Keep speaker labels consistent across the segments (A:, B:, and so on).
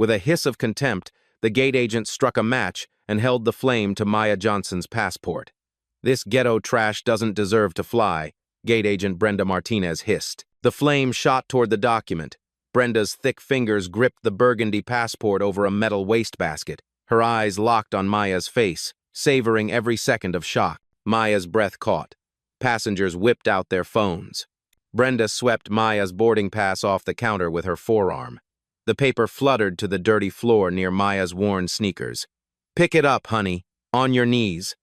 A: With a hiss of contempt, the gate agent struck a match and held the flame to Maya Johnson's passport. "This ghetto trash doesn't deserve to fly," gate agent Brenda Martinez hissed. The flame shot toward the document. Brenda's thick fingers gripped the burgundy passport over a metal wastebasket. Her eyes locked on Maya's face, savoring every second of shock. Maya's breath caught. Passengers whipped out their phones. Brenda swept Maya's boarding pass off the counter with her forearm. The paper fluttered to the dirty floor near Maya's worn sneakers. "Pick it up, honey. On your knees."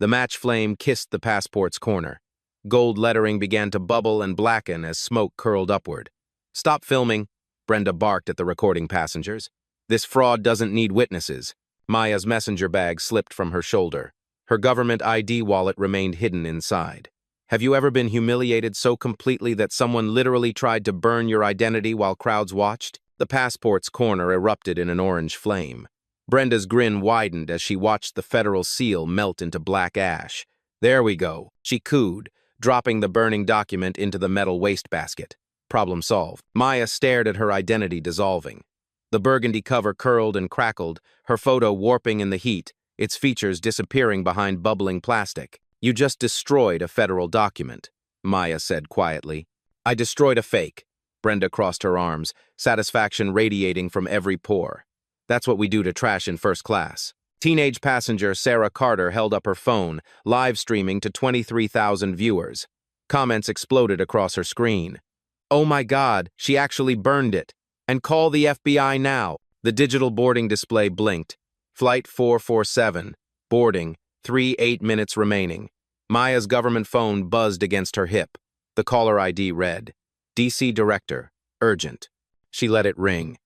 A: The match flame kissed the passport's corner. Gold lettering began to bubble and blacken as smoke curled upward. "Stop filming," Brenda barked at the recording passengers. "This fraud doesn't need witnesses." Maya's messenger bag slipped from her shoulder. Her government ID wallet remained hidden inside. Have you ever been humiliated so completely that someone literally tried to burn your identity while crowds watched? The passport's corner erupted in an orange flame. Brenda's grin widened as she watched the federal seal melt into black ash. "There we go," she cooed, dropping the burning document into the metal wastebasket. Problem solved. Maya stared at her identity dissolving. The burgundy cover curled and crackled, her photo warping in the heat, its features disappearing behind bubbling plastic. "You just destroyed a federal document," Maya said quietly. "I destroyed a fake." Brenda crossed her arms, satisfaction radiating from every pore. "That's what we do to trash in first class." Teenage passenger Sarah Carter held up her phone, live streaming to 23,000 viewers. Comments exploded across her screen. "Oh my God, she actually burned it. And call the FBI now." The digital boarding display blinked. "Flight 447. Boarding. 8 minutes remaining." Maya's government phone buzzed against her hip. The caller ID read, "DC Director. Urgent." She let it ring.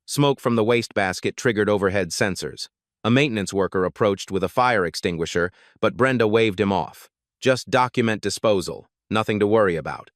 A: Smoke from the wastebasket triggered overhead sensors. A maintenance worker approached with a fire extinguisher, but Brenda waved him off. "Just document disposal. Nothing to worry about."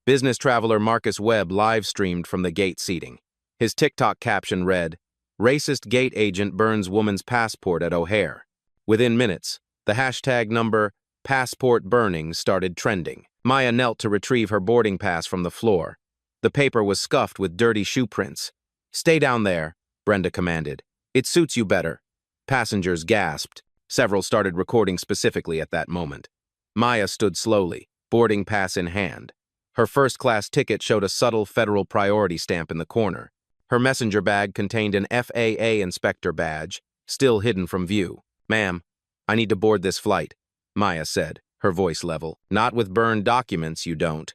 A: Business traveler Marcus Webb live-streamed from the gate seating. His TikTok caption read, "Racist gate agent burns woman's passport at O'Hare." Within minutes, the hashtag number passport burning started trending. Maya knelt to retrieve her boarding pass from the floor. The paper was scuffed with dirty shoe prints. "Stay down there," Brenda commanded. "It suits you better." Passengers gasped. Several started recording specifically at that moment. Maya stood slowly, boarding pass in hand. Her first-class ticket showed a subtle federal priority stamp in the corner. Her messenger bag contained an FAA inspector badge, still hidden from view. "Ma'am, I need to board this flight," Maya said, her voice level. "Not with burned documents, you don't."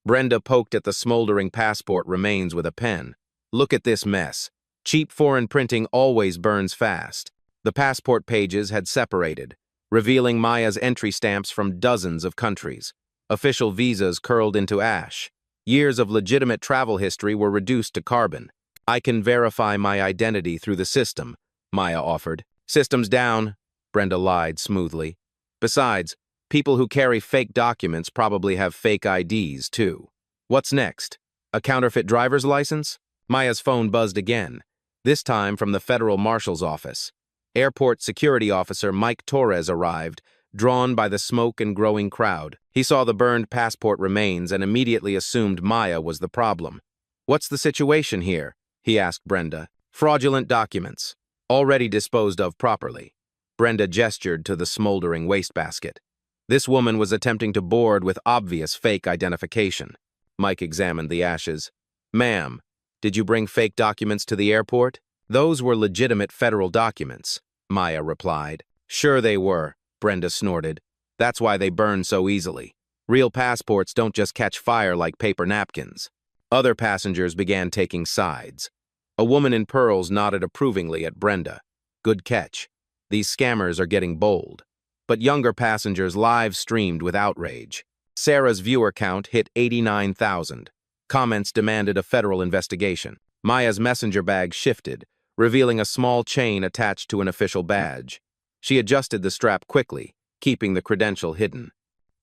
A: Brenda poked at the smoldering passport remains with a pen. "Look at this mess. Cheap foreign printing always burns fast." The passport pages had separated, revealing Maya's entry stamps from dozens of countries. Official visas curled into ash. Years of legitimate travel history were reduced to carbon. "I can verify my identity through the system," Maya offered. "System's down," Brenda lied smoothly. "Besides, people who carry fake documents probably have fake IDs, too." "What's next? A counterfeit driver's license?" Maya's phone buzzed again, this time from the federal marshal's office. Airport security officer Mike Torres arrived, drawn by the smoke and growing crowd. He saw the burned passport remains and immediately assumed Maya was the problem. "What's the situation here?" he asked Brenda. "Fraudulent documents. Already disposed of properly." Brenda gestured to the smoldering wastebasket. This woman was attempting to board with obvious fake identification. Mike examined the ashes. "Ma'am, did you bring fake documents to the airport?" "Those were legitimate federal documents," Maya replied. "Sure they were," Brenda snorted. "That's why they burn so easily. Real passports don't just catch fire like paper napkins." Other passengers began taking sides. A woman in pearls nodded approvingly at Brenda. "Good catch. These scammers are getting bold." But younger passengers live-streamed with outrage. Sarah's viewer count hit 89,000. Comments demanded a federal investigation. Maya's messenger bag shifted, revealing a small chain attached to an official badge. She adjusted the strap quickly, keeping the credential hidden.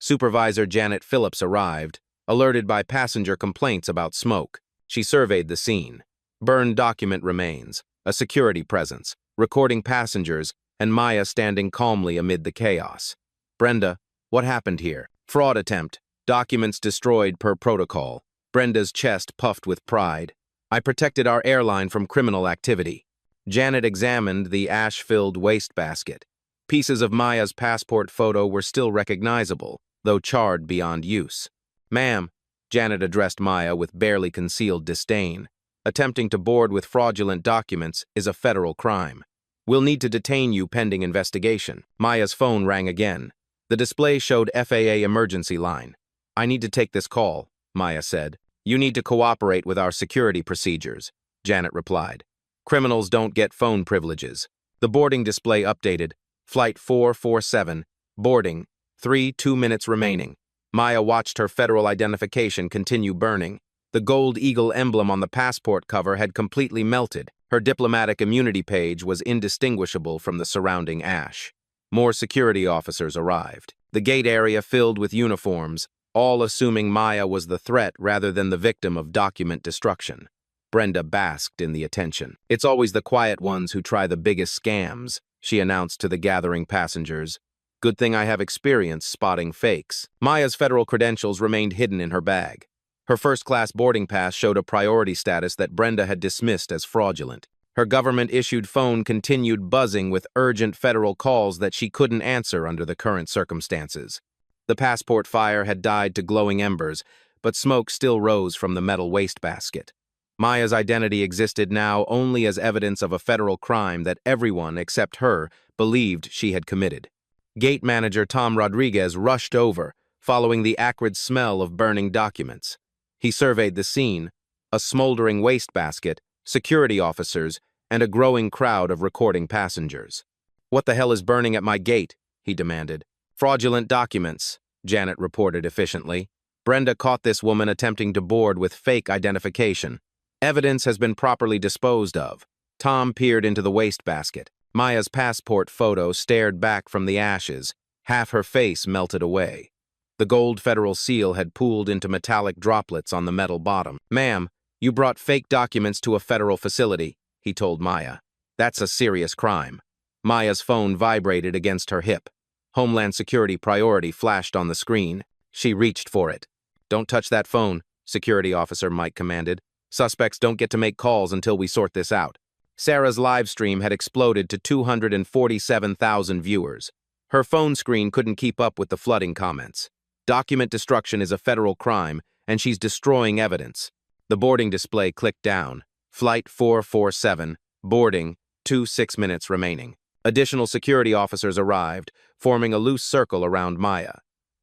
A: Supervisor Janet Phillips arrived, alerted by passenger complaints about smoke. She surveyed the scene. Burned document remains, a security presence, recording passengers, and Maya standing calmly amid the chaos. "Brenda, what happened here?" "Fraud attempt. Documents destroyed per protocol." Brenda's chest puffed with pride. "I protected our airline from criminal activity." Janet examined the ash-filled wastebasket. Pieces of Maya's passport photo were still recognizable, though charred beyond use. "Ma'am," Janet addressed Maya with barely concealed disdain, "attempting to board with fraudulent documents is a federal crime. We'll need to detain you pending investigation." Maya's phone rang again. The display showed FAA emergency line. "I need to take this call," Maya said. "You need to cooperate with our security procedures," Janet replied. "Criminals don't get phone privileges." The boarding display updated. "Flight 447, boarding, 2 minutes remaining." Maya watched her federal identification continue burning. The gold eagle emblem on the passport cover had completely melted. Her diplomatic immunity page was indistinguishable from the surrounding ash. More security officers arrived. The gate area filled with uniforms, all assuming Maya was the threat rather than the victim of document destruction. Brenda basked in the attention. "It's always the quiet ones who try the biggest scams," she announced to the gathering passengers. "Good thing I have experience spotting fakes." Maya's federal credentials remained hidden in her bag. Her first-class boarding pass showed a priority status that Brenda had dismissed as fraudulent. Her government-issued phone continued buzzing with urgent federal calls that she couldn't answer under the current circumstances. The passport fire had died to glowing embers, but smoke still rose from the metal wastebasket. Maya's identity existed now only as evidence of a federal crime that everyone, except her, believed she had committed. Gate manager Tom Rodriguez rushed over, following the acrid smell of burning documents. He surveyed the scene, a smoldering wastebasket, security officers, and a growing crowd of recording passengers. "What the hell is burning at my gate?" he demanded. "Fraudulent documents," Janet reported efficiently. "Brenda caught this woman attempting to board with fake identification. Evidence has been properly disposed of." Tom peered into the wastebasket. Maya's passport photo stared back from the ashes. Half her face melted away. The gold federal seal had pooled into metallic droplets on the metal bottom. "Ma'am, you brought fake documents to a federal facility," he told Maya. "That's a serious crime." Maya's phone vibrated against her hip. Homeland Security priority flashed on the screen. She reached for it. "Don't touch that phone," Security Officer Mike commanded. "Suspects don't get to make calls until we sort this out." Sarah's live stream had exploded to 247,000 viewers. Her phone screen couldn't keep up with the flooding comments. "Document destruction is a federal crime, and she's destroying evidence." The boarding display clicked down. "Flight 447, boarding, 6 minutes remaining." Additional security officers arrived, forming a loose circle around Maya.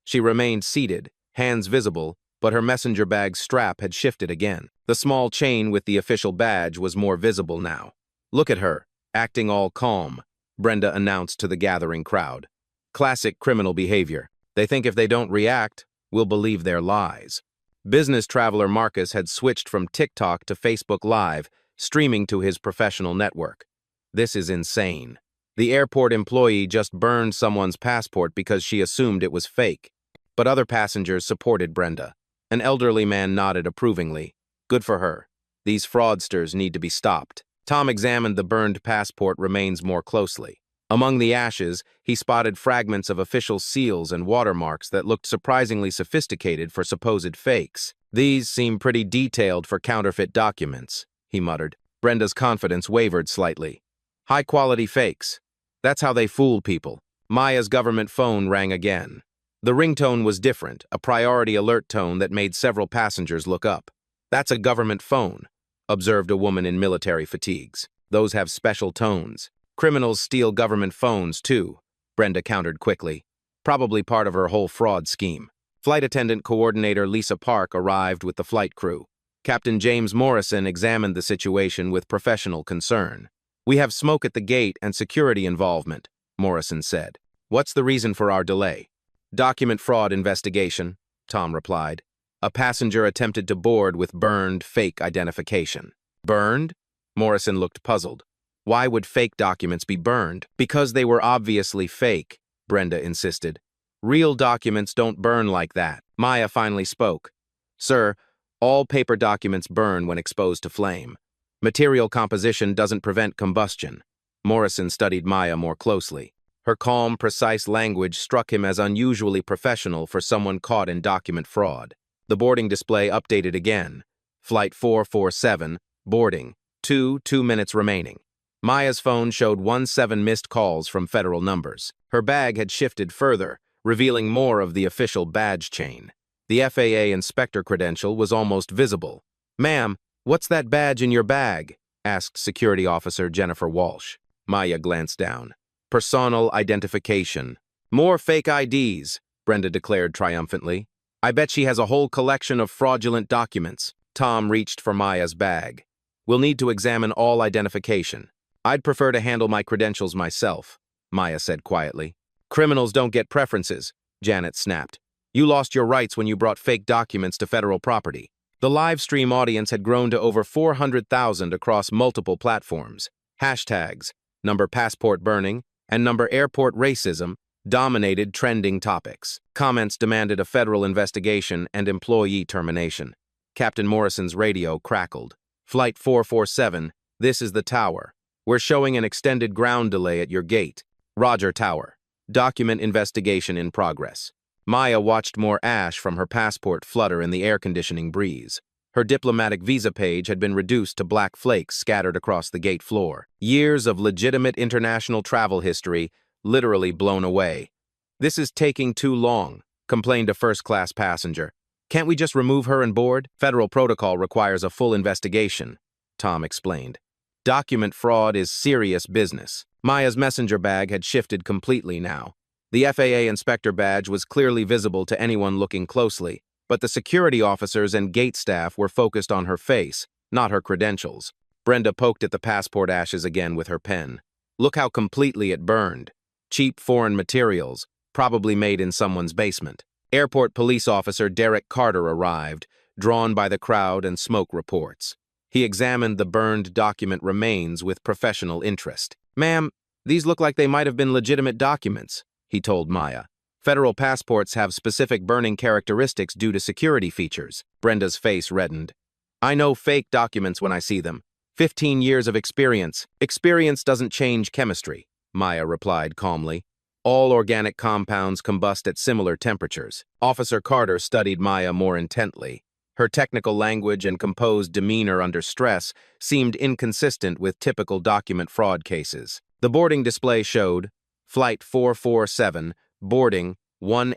A: She remained seated, hands visible, but her messenger bag's strap had shifted again. The small chain with the official badge was more visible now. "Look at her, acting all calm," Brenda announced to the gathering crowd. "Classic criminal behavior. They think if they don't react, we'll believe their lies." Business traveler Marcus had switched from TikTok to Facebook Live, streaming to his professional network. "This is insane. The airport employee just burned someone's passport because she assumed it was fake." But other passengers supported Brenda. An elderly man nodded approvingly. "Good for her. These fraudsters need to be stopped." Tom examined the burned passport remains more closely. Among the ashes, he spotted fragments of official seals and watermarks that looked surprisingly sophisticated for supposed fakes. "These seem pretty detailed for counterfeit documents," he muttered. Brenda's confidence wavered slightly. "High-quality fakes. That's how they fool people." Maya's government phone rang again. The ringtone was different, a priority alert tone that made several passengers look up. "That's a government phone," observed a woman in military fatigues. "Those have special tones. Criminals steal government phones, too," Brenda countered quickly. "Probably part of her whole fraud scheme." Flight attendant coordinator Lisa Park arrived with the flight crew. Captain James Morrison examined the situation with professional concern. "We have smoke at the gate and security involvement," Morrison said. "What's the reason for our delay?" "Document fraud investigation," Tom replied. "A passenger attempted to board with burned, fake identification." "Burned?" Morrison looked puzzled. "Why would fake documents be burned?" "Because they were obviously fake," Brenda insisted. "Real documents don't burn like that." Maya finally spoke. "Sir, all paper documents burn when exposed to flame. Material composition doesn't prevent combustion." Morrison studied Maya more closely. Her calm, precise language struck him as unusually professional for someone caught in document fraud. The boarding display updated again. "Flight 447, boarding, 2 minutes remaining." Maya's phone showed 17 missed calls from federal numbers. Her bag had shifted further, revealing more of the official badge chain. The FAA inspector credential was almost visible. "Ma'am, what's that badge in your bag?" asked Security Officer Jennifer Walsh. Maya glanced down. "Personal identification." "More fake IDs," Brenda declared triumphantly. "I bet she has a whole collection of fraudulent documents." Tom reached for Maya's bag. "We'll need to examine all identification." "I'd prefer to handle my credentials myself," Maya said quietly. "Criminals don't get preferences," Janet snapped. "You lost your rights when you brought fake documents to federal property." The live stream audience had grown to over 400,000 across multiple platforms. Hashtags, number passport burning, and number airport racism dominated trending topics. Comments demanded a federal investigation and employee termination. Captain Morrison's radio crackled. "Flight 447, this is the tower. We're showing an extended ground delay at your gate. Roger, tower. Document investigation in progress." Maya watched more ash from her passport flutter in the air-conditioning breeze. Her diplomatic visa page had been reduced to black flakes scattered across the gate floor. Years of legitimate international travel history literally blown away. "This is taking too long," complained a first-class passenger. "Can't we just remove her and board?" "Federal protocol requires a full investigation," Tom explained. "Document fraud is serious business." Maya's messenger bag had shifted completely now. The FAA inspector badge was clearly visible to anyone looking closely, but the security officers and gate staff were focused on her face, not her credentials. Brenda poked at the passport ashes again with her pen. "Look how completely it burned. Cheap foreign materials, probably made in someone's basement." Airport police officer Derek Carter arrived, drawn by the crowd and smoke reports. He examined the burned document remains with professional interest. "Ma'am, these look like they might have been legitimate documents," he told Maya. "Federal passports have specific burning characteristics due to security features." Brenda's face reddened. "I know fake documents when I see them. 15 years of experience. Experience doesn't change chemistry," Maya replied calmly. "All organic compounds combust at similar temperatures." Officer Carter studied Maya more intently. Her technical language and composed demeanor under stress seemed inconsistent with typical document fraud cases. The boarding display showed, "Flight 447, boarding,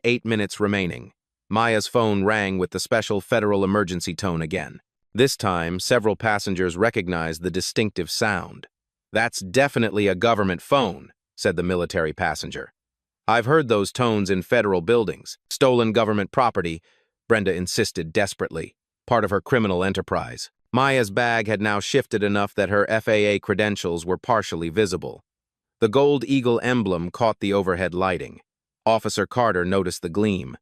A: 8 minutes remaining." Maya's phone rang with the special federal emergency tone again. This time, several passengers recognized the distinctive sound. "That's definitely a government phone," said the military passenger. "I've heard those tones in federal buildings." "Stolen government property," Brenda insisted desperately, part of her criminal enterprise. Maya's bag had now shifted enough that her FAA credentials were partially visible. The gold eagle emblem caught the overhead lighting. Officer Carter noticed the gleam.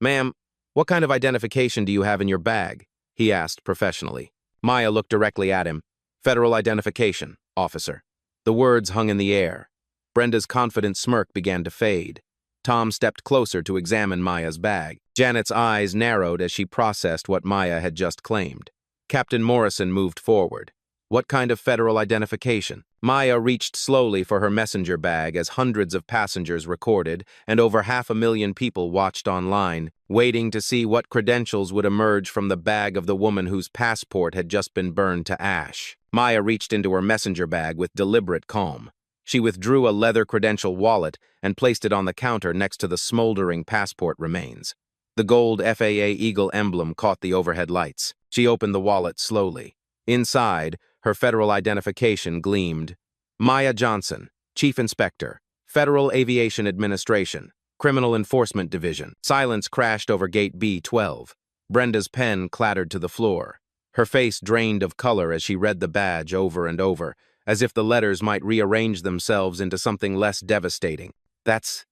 A: "Ma'am, what kind of identification do you have in your bag?" he asked professionally. Maya looked directly at him. "Federal identification, officer." The words hung in the air. Brenda's confident smirk began to fade. Tom stepped closer to examine Maya's bag. Janet's eyes narrowed as she processed what Maya had just claimed. Captain Morrison moved forward. "What kind of federal identification?" Maya reached slowly for her messenger bag as hundreds of passengers recorded and over 500,000 people watched online, waiting to see what credentials would emerge from the bag of the woman whose passport had just been burned to ash. Maya reached into her messenger bag with deliberate calm. She withdrew a leather credential wallet and placed it on the counter next to the smoldering passport remains. The gold FAA Eagle emblem caught the overhead lights. She opened the wallet slowly. Inside, her federal identification gleamed. Maya Johnson, Chief Inspector, Federal Aviation Administration, Criminal Enforcement Division. Silence crashed over gate B12. Brenda's pen clattered to the floor. Her face drained of color as she read the badge over and over, as if the letters might rearrange themselves into something less devastating. That's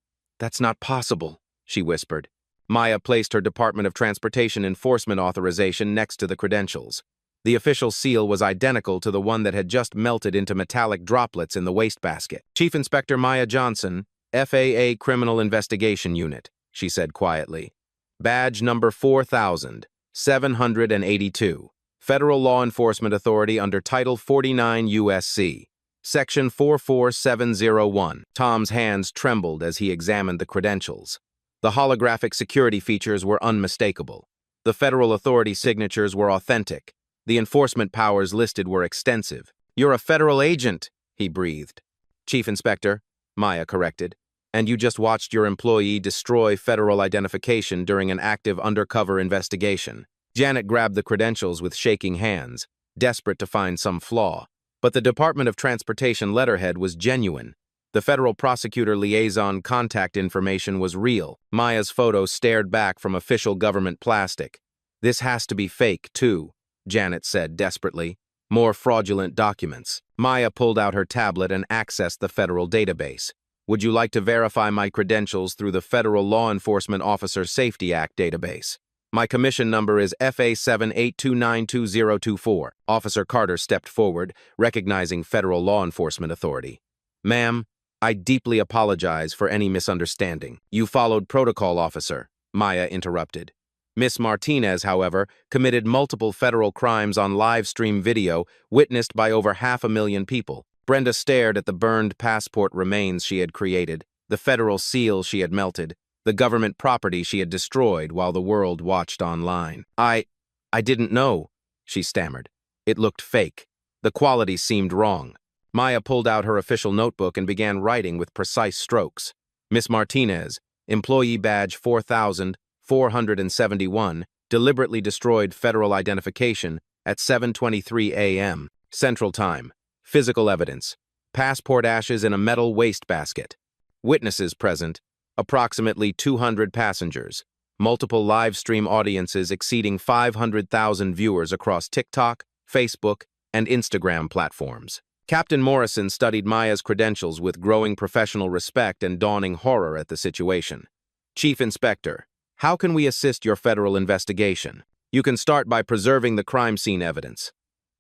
A: not possible," she whispered. Maya placed her Department of Transportation enforcement authorization next to the credentials. The official seal was identical to the one that had just melted into metallic droplets in the wastebasket. "Chief Inspector Maya Johnson, FAA Criminal Investigation Unit," she said quietly. "Badge number 4782. Federal Law Enforcement Authority under Title 49 U.S.C. Section 44701. Tom's hands trembled as he examined the credentials. The holographic security features were unmistakable. The federal authority signatures were authentic. The enforcement powers listed were extensive. "You're a federal agent," he breathed. Chief Inspector, Maya corrected. And you just watched your employee destroy federal identification during an active undercover investigation. Janet grabbed the credentials with shaking hands, desperate to find some flaw. But the Department of Transportation letterhead was genuine. The federal prosecutor liaison contact information was real. Maya's photo stared back from official government plastic. This has to be fake, too, Janet said desperately. More fraudulent documents. Maya pulled out her tablet and accessed the federal database. Would you like to verify my credentials through the Federal Law Enforcement Officer Safety Act database? My commission number is FAA 782922024. Officer Carter stepped forward, recognizing Federal Law Enforcement Authority. Ma'am, I deeply apologize for any misunderstanding. You followed protocol, officer, Maya interrupted. Miss Martinez, however, committed multiple federal crimes on live stream video witnessed by over 500,000 people. Brenda stared at the burned passport remains she had created, the federal seal she had melted, the government property she had destroyed while the world watched online. I didn't know, she stammered. It looked fake. The quality seemed wrong. Maya pulled out her official notebook and began writing with precise strokes. Miss Martinez, employee badge 4471, deliberately destroyed federal identification at 7:23 a.m. Central Time. Physical evidence. Passport ashes in a metal wastebasket. Witnesses present. Approximately 200 passengers. Multiple live stream audiences exceeding 500,000 viewers across TikTok, Facebook, and Instagram platforms. Captain Morrison studied Maya's credentials with growing professional respect and dawning horror at the situation. Chief Inspector, how can we assist your federal investigation? You can start by preserving the crime scene evidence.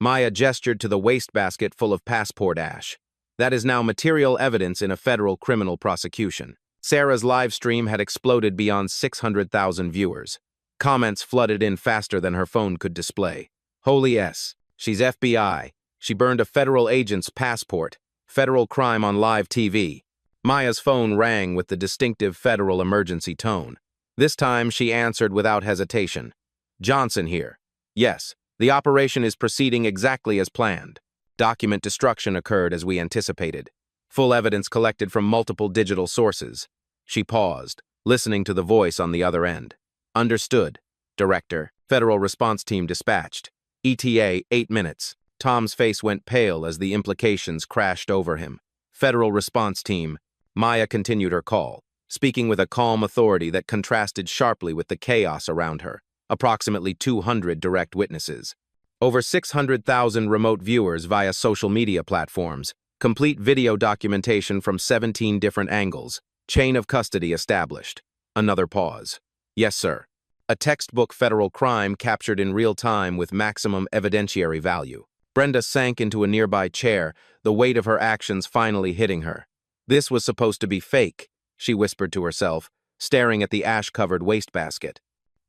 A: Maya gestured to the wastebasket full of passport ash. That is now material evidence in a federal criminal prosecution. Sarah's live stream had exploded beyond 600,000 viewers. Comments flooded in faster than her phone could display. Holy S. She's FBI. She burned a federal agent's passport. Federal crime on live TV. Maya's phone rang with the distinctive federal emergency tone. This time she answered without hesitation. Johnson here. Yes, the operation is proceeding exactly as planned. Document destruction occurred as we anticipated. Full evidence collected from multiple digital sources. She paused, listening to the voice on the other end. Understood, Director. Federal response team dispatched. ETA 8 minutes. Tom's face went pale as the implications crashed over him. Federal response team. Maya continued her call, speaking with a calm authority that contrasted sharply with the chaos around her. Approximately 200 direct witnesses. Over 600,000 remote viewers via social media platforms. Complete video documentation from 17 different angles. Chain of custody established. Another pause. Yes, sir. A textbook federal crime captured in real time with maximum evidentiary value. Brenda sank into a nearby chair, the weight of her actions finally hitting her. This was supposed to be fake, she whispered to herself, staring at the ash-covered wastebasket.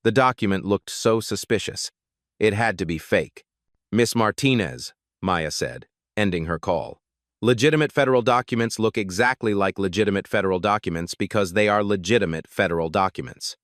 A: The document looked so suspicious. It had to be fake. Miss Martinez, Maya said, ending her call. Legitimate federal documents look exactly like legitimate federal documents because they are legitimate federal documents.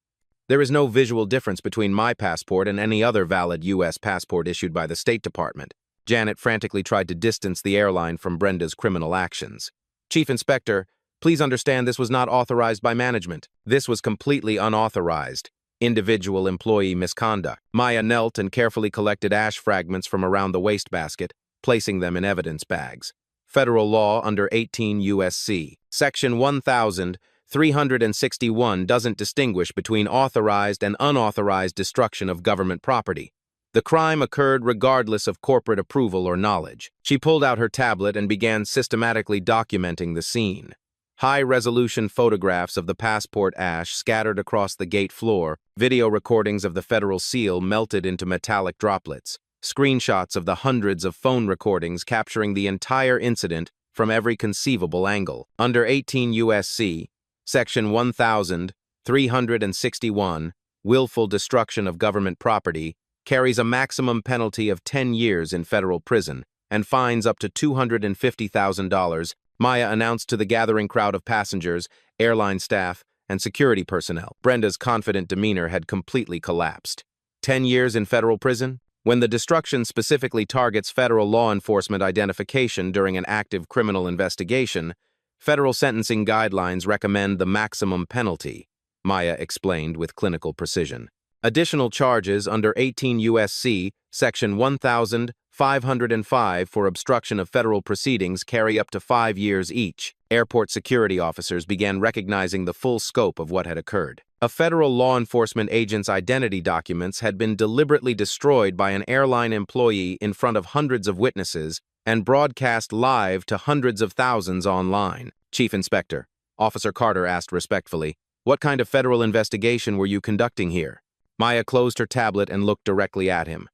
A: There is no visual difference between my passport and any other valid U.S. passport issued by the State Department. Janet frantically tried to distance the airline from Brenda's criminal actions. Chief Inspector, please understand this was not authorized by management. This was completely unauthorized. Individual employee misconduct. Maya knelt and carefully collected ash fragments from around the wastebasket, placing them in evidence bags. Federal law under 18 U.S.C. Section 1361 doesn't distinguish between authorized and unauthorized destruction of government property. The crime occurred regardless of corporate approval or knowledge. She pulled out her tablet and began systematically documenting the scene. High-resolution photographs of the passport ash scattered across the gate floor, video recordings of the federal seal melted into metallic droplets, screenshots of the hundreds of phone recordings capturing the entire incident from every conceivable angle. Under 18 U.S.C., Section 1361, willful destruction of government property, carries a maximum penalty of 10 years in federal prison and fines up to $250,000, Maya announced to the gathering crowd of passengers, airline staff, and security personnel. Brenda's confident demeanor had completely collapsed. 10 years in federal prison? When the destruction specifically targets federal law enforcement identification during an active criminal investigation, federal sentencing guidelines recommend the maximum penalty, Maya explained with clinical precision. Additional charges under 18 U.S.C. Section 1505 for obstruction of federal proceedings carry up to 5 years each. Airport security officers began recognizing the full scope of what had occurred. A federal law enforcement agent's identity documents had been deliberately destroyed by an airline employee in front of hundreds of witnesses and broadcast live to hundreds of thousands online. Chief Inspector, Officer Carter asked respectfully, "What kind of federal investigation were you conducting here?" Maya closed her tablet and looked directly at him.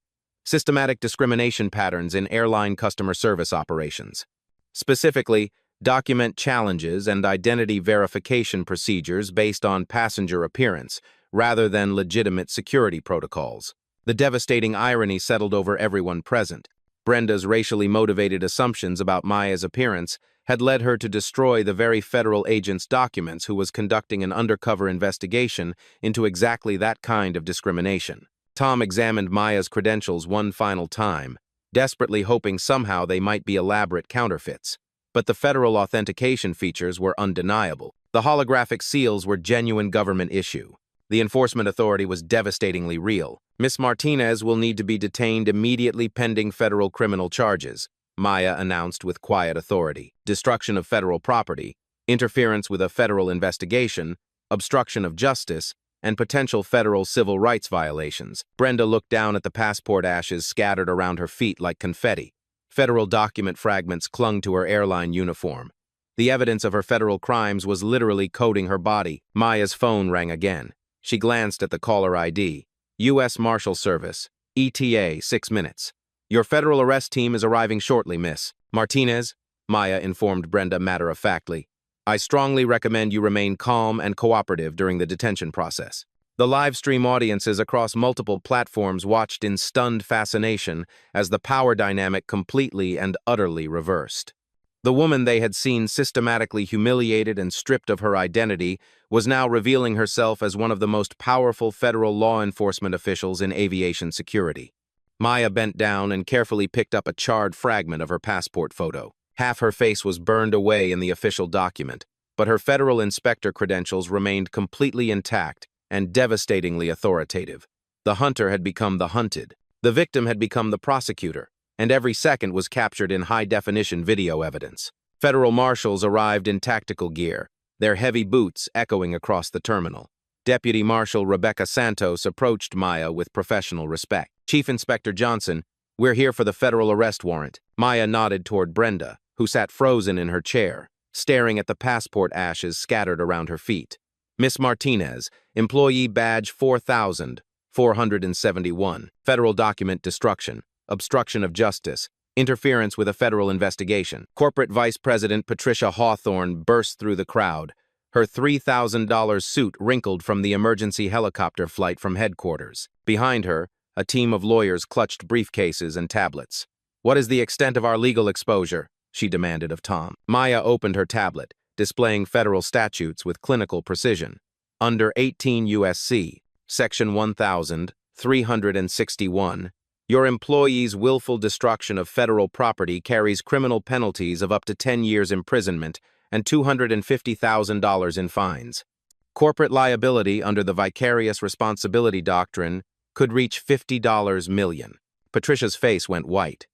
A: Systematic discrimination patterns in airline customer service operations. Specifically, document challenges and identity verification procedures based on passenger appearance, rather than legitimate security protocols. The devastating irony settled over everyone present. Brenda's racially motivated assumptions about Maya's appearance had led her to destroy the very federal agent's documents who was conducting an undercover investigation into exactly that kind of discrimination. Tom examined Maya's credentials one final time, desperately hoping somehow they might be elaborate counterfeits. But the federal authentication features were undeniable. The holographic seals were genuine government issue. The enforcement authority was devastatingly real. Miss Martinez will need to be detained immediately pending federal criminal charges, Maya announced with quiet authority. Destruction of federal property, interference with a federal investigation, obstruction of justice, and potential federal civil rights violations. Brenda looked down at the passport ashes scattered around her feet like confetti. Federal document fragments clung to her airline uniform. The evidence of her federal crimes was literally coating her body. Maya's phone rang again. She glanced at the caller ID. U.S. Marshal Service. ETA, 6 minutes. Your federal arrest team is arriving shortly, Miss Martinez, Maya informed Brenda matter-of-factly. I strongly recommend you remain calm and cooperative during the detention process. The live stream audiences across multiple platforms watched in stunned fascination as the power dynamic completely and utterly reversed. The woman they had seen systematically humiliated and stripped of her identity was now revealing herself as one of the most powerful federal law enforcement officials in aviation security. Maya bent down and carefully picked up a charred fragment of her passport photo. Half her face was burned away in the official document, but her federal inspector credentials remained completely intact and devastatingly authoritative. The hunter had become the hunted. The victim had become the prosecutor, and every second was captured in high-definition video evidence. Federal marshals arrived in tactical gear, their heavy boots echoing across the terminal. Deputy Marshal Rebecca Santos approached Maya with professional respect. Chief Inspector Johnson, we're here for the federal arrest warrant. Maya nodded toward Brenda, who sat frozen in her chair, staring at the passport ashes scattered around her feet. Miss Martinez, employee badge 4471, federal document destruction, obstruction of justice, interference with a federal investigation. Corporate Vice President Patricia Hawthorne burst through the crowd, her $3,000 suit wrinkled from the emergency helicopter flight from headquarters. Behind her, a team of lawyers clutched briefcases and tablets. What is the extent of our legal exposure? She demanded of Tom. Maya opened her tablet, displaying federal statutes with clinical precision. Under 18 U.S.C., Section 1361, your employee's willful destruction of federal property carries criminal penalties of up to 10 years imprisonment and $250,000 in fines. Corporate liability under the vicarious responsibility doctrine could reach $50 million. Patricia's face went white.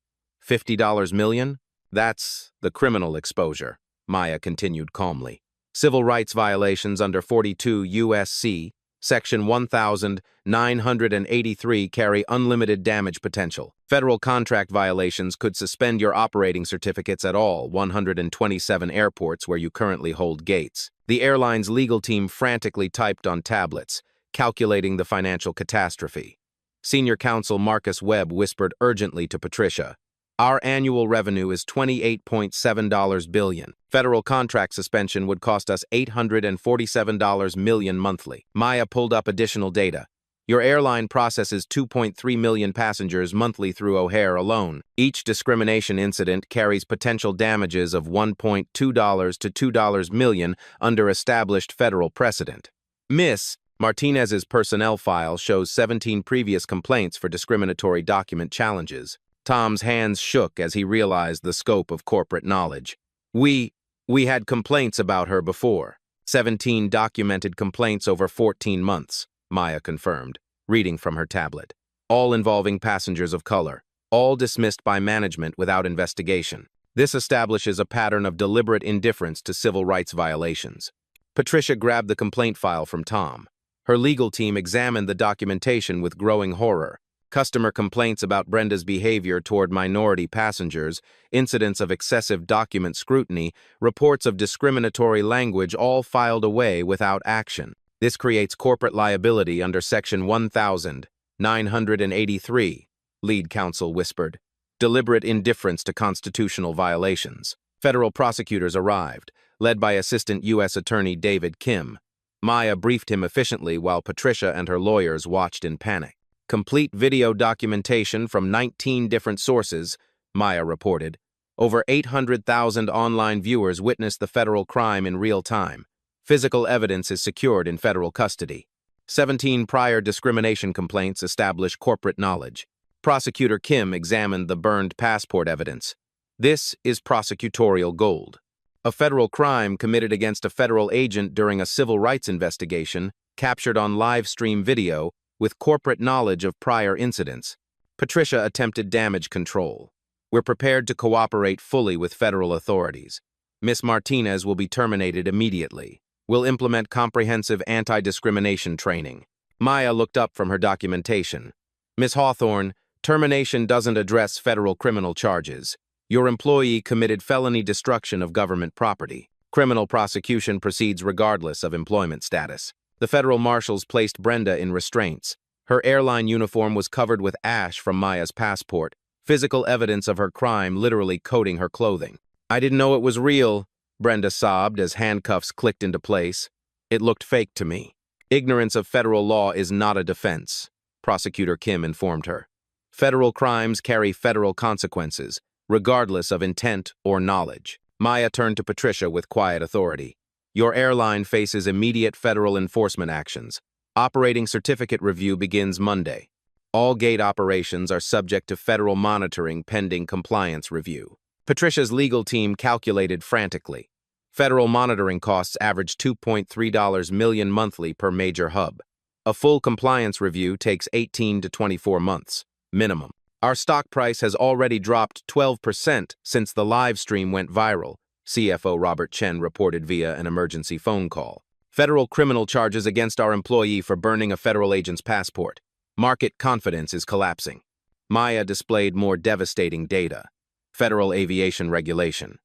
A: $50 million? That's the criminal exposure, Maya continued calmly. Civil rights violations under 42 U.S.C. Section 1983 carry unlimited damage potential. Federal contract violations could suspend your operating certificates at all 127 airports where you currently hold gates. The airline's legal team frantically typed on tablets, calculating the financial catastrophe. Senior counsel Marcus Webb whispered urgently to Patricia, our annual revenue is $28.7 billion. Federal contract suspension would cost us $847 million monthly. Maya pulled up additional data. Your airline processes 2.3 million passengers monthly through O'Hare alone. Each discrimination incident carries potential damages of $1.2 to $2 million under established federal precedent. Miss, Martinez's personnel file shows 17 previous complaints for discriminatory document challenges. Tom's hands shook as he realized the scope of corporate knowledge. We had complaints about her before. 17 documented complaints over 14 months, Maya confirmed, reading from her tablet. All involving passengers of color, all dismissed by management without investigation. This establishes a pattern of deliberate indifference to civil rights violations. Patricia grabbed the complaint file from Tom. Her legal team examined the documentation with growing horror. Customer complaints about Brenda's behavior toward minority passengers, incidents of excessive document scrutiny, reports of discriminatory language, all filed away without action. This creates corporate liability under Section 1983, lead counsel whispered. Deliberate indifference to constitutional violations. Federal prosecutors arrived, led by Assistant U.S. Attorney David Kim. Maya briefed him efficiently while Patricia and her lawyers watched in panic. Complete video documentation from 19 different sources, Maya reported. Over 800,000 online viewers witnessed the federal crime in real time. Physical evidence is secured in federal custody. 17 prior discrimination complaints establish corporate knowledge. Prosecutor Kim examined the burned passport evidence. This is prosecutorial gold. A federal crime committed against a federal agent during a civil rights investigation, captured on live stream video, with corporate knowledge of prior incidents. Patricia attempted damage control. We're prepared to cooperate fully with federal authorities. Ms. Martinez will be terminated immediately. We'll implement comprehensive anti-discrimination training. Maya looked up from her documentation. Ms. Hawthorne, termination doesn't address federal criminal charges. Your employee committed felony destruction of government property. Criminal prosecution proceeds regardless of employment status. The federal marshals placed Brenda in restraints. Her airline uniform was covered with ash from Maya's passport, physical evidence of her crime literally coating her clothing. I didn't know it was real, Brenda sobbed as handcuffs clicked into place. It looked fake to me. Ignorance of federal law is not a defense, Prosecutor Kim informed her. Federal crimes carry federal consequences, regardless of intent or knowledge. Maya turned to Patricia with quiet authority. Your airline faces immediate federal enforcement actions. Operating certificate review begins Monday. All gate operations are subject to federal monitoring pending compliance review. Patricia's legal team calculated frantically. Federal monitoring costs average $2.3 million monthly per major hub. A full compliance review takes 18 to 24 months, minimum. Our stock price has already dropped 12% since the live stream went viral, CFO Robert Chen reported via an emergency phone call. Federal criminal charges against our employee for burning a federal agent's passport. Market confidence is collapsing. Maya displayed more devastating data. Federal Aviation Regulation.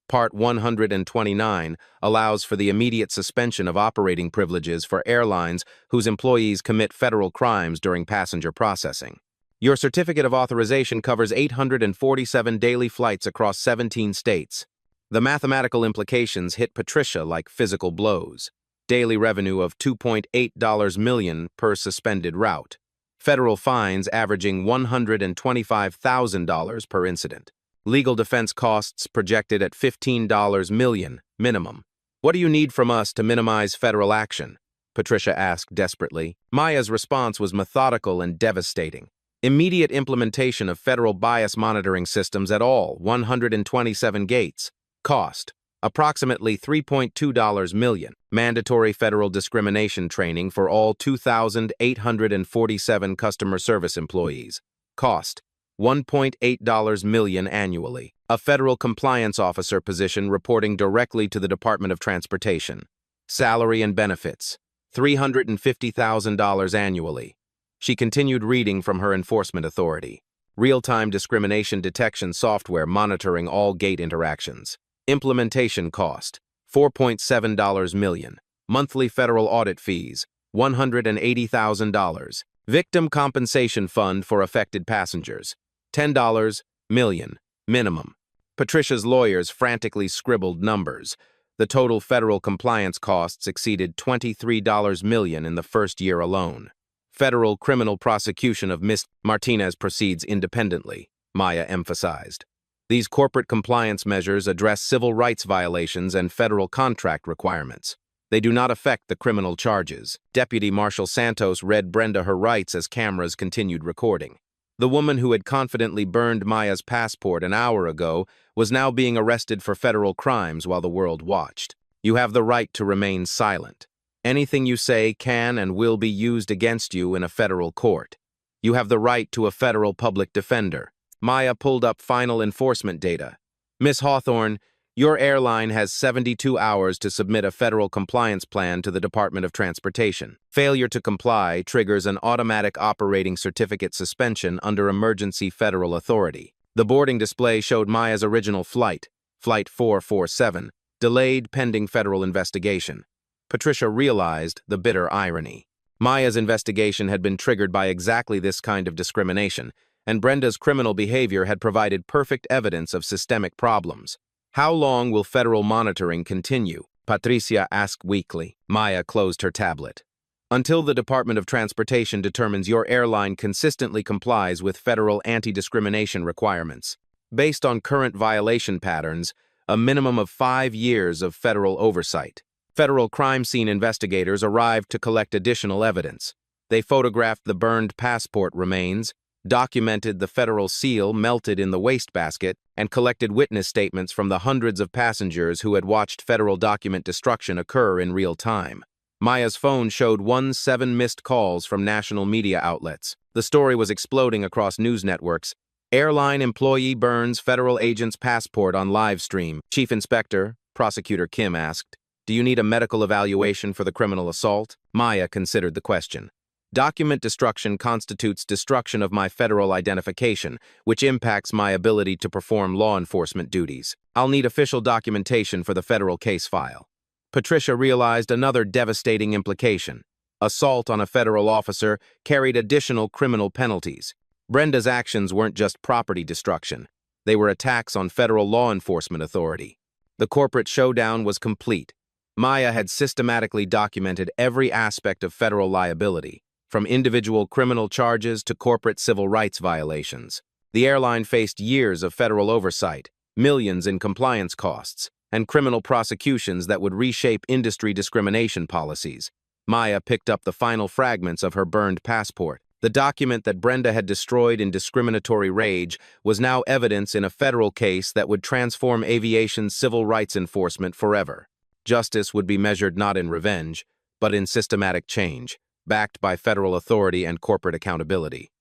A: Part 129 allows for the immediate suspension of operating privileges for airlines whose employees commit federal crimes during passenger processing. Your certificate of authorization covers 847 daily flights across 17 states. The mathematical implications hit Patricia like physical blows. Daily revenue of $2.8 million per suspended route. Federal fines averaging $125,000 per incident. Legal defense costs projected at $15 million minimum. What do you need from us to minimize federal action? Patricia asked desperately. Maya's response was methodical and devastating. Immediate implementation of federal bias monitoring systems at all 127 gates. Cost, approximately $3.2 million. Mandatory federal discrimination training for all 2,847 customer service employees. Cost, $1.8 million annually. A federal compliance officer position reporting directly to the Department of Transportation. Salary and benefits, $350,000 annually. She continued reading from her enforcement authority. Real-time discrimination detection software monitoring all gate interactions. Implementation cost, $4.7 million. Monthly federal audit fees, $180,000. Victim compensation fund for affected passengers, $10 million, minimum. Patricia's lawyers frantically scribbled numbers. The total federal compliance costs exceeded $23 million in the first year alone. Federal criminal prosecution of Ms. Martinez proceeds independently, Maya emphasized. These corporate compliance measures address civil rights violations and federal contract requirements. They do not affect the criminal charges. Deputy Marshal Santos read Brenda her rights as cameras continued recording. The woman who had confidently burned Maya's passport an hour ago was now being arrested for federal crimes while the world watched. You have the right to remain silent. Anything you say can and will be used against you in a federal court. You have the right to a federal public defender. Maya pulled up final enforcement data. Miss Hawthorne, your airline has 72 hours to submit a federal compliance plan to the Department of Transportation. Failure to comply triggers an automatic operating certificate suspension under emergency federal authority. The boarding display showed Maya's original flight, Flight 447, delayed pending federal investigation. Patricia realized the bitter irony. Maya's investigation had been triggered by exactly this kind of discrimination, and Brenda's criminal behavior had provided perfect evidence of systemic problems. How long will federal monitoring continue? Patricia asked weakly. Maya closed her tablet. Until the Department of Transportation determines your airline consistently complies with federal anti-discrimination requirements. Based on current violation patterns, a minimum of 5 years of federal oversight. Federal crime scene investigators arrived to collect additional evidence. They photographed the burned passport remains, documented the federal seal melted in the wastebasket, and collected witness statements from the hundreds of passengers who had watched federal document destruction occur in real time. Maya's phone showed 17 missed calls from national media outlets. The story was exploding across news networks. Airline employee burns federal agent's passport on live stream. Chief Inspector, Prosecutor Kim asked, "Do you need a medical evaluation for the criminal assault?" Maya considered the question. Document destruction constitutes destruction of my federal identification, which impacts my ability to perform law enforcement duties. I'll need official documentation for the federal case file. Patricia realized another devastating implication. Assault on a federal officer carried additional criminal penalties. Brenda's actions weren't just property destruction. They were attacks on federal law enforcement authority. The corporate showdown was complete. Maya had systematically documented every aspect of federal liability, from individual criminal charges to corporate civil rights violations. The airline faced years of federal oversight, millions in compliance costs, and criminal prosecutions that would reshape industry discrimination policies. Maya picked up the final fragments of her burned passport. The document that Brenda had destroyed in discriminatory rage was now evidence in a federal case that would transform aviation's civil rights enforcement forever. Justice would be measured not in revenge, but in systematic change, backed by federal authority and corporate accountability.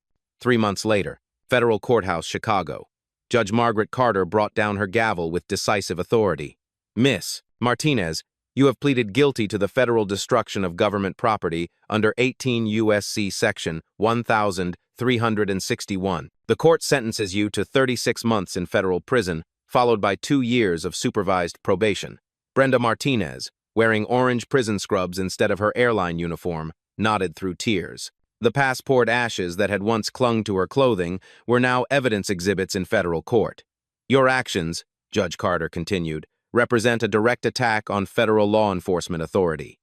A: 3 months later, Federal Courthouse, Chicago. Judge Margaret Carter brought down her gavel with decisive authority. Miss Martinez, you have pleaded guilty to the federal destruction of government property under 18 U.S.C. Section 1361. The court sentences you to 36 months in federal prison, followed by 2 years of supervised probation. Brenda Martinez, wearing orange prison scrubs instead of her airline uniform, nodded through tears. The passport ashes that had once clung to her clothing were now evidence exhibits in federal court. Your actions, Judge Carter continued, represent a direct attack on federal law enforcement authority.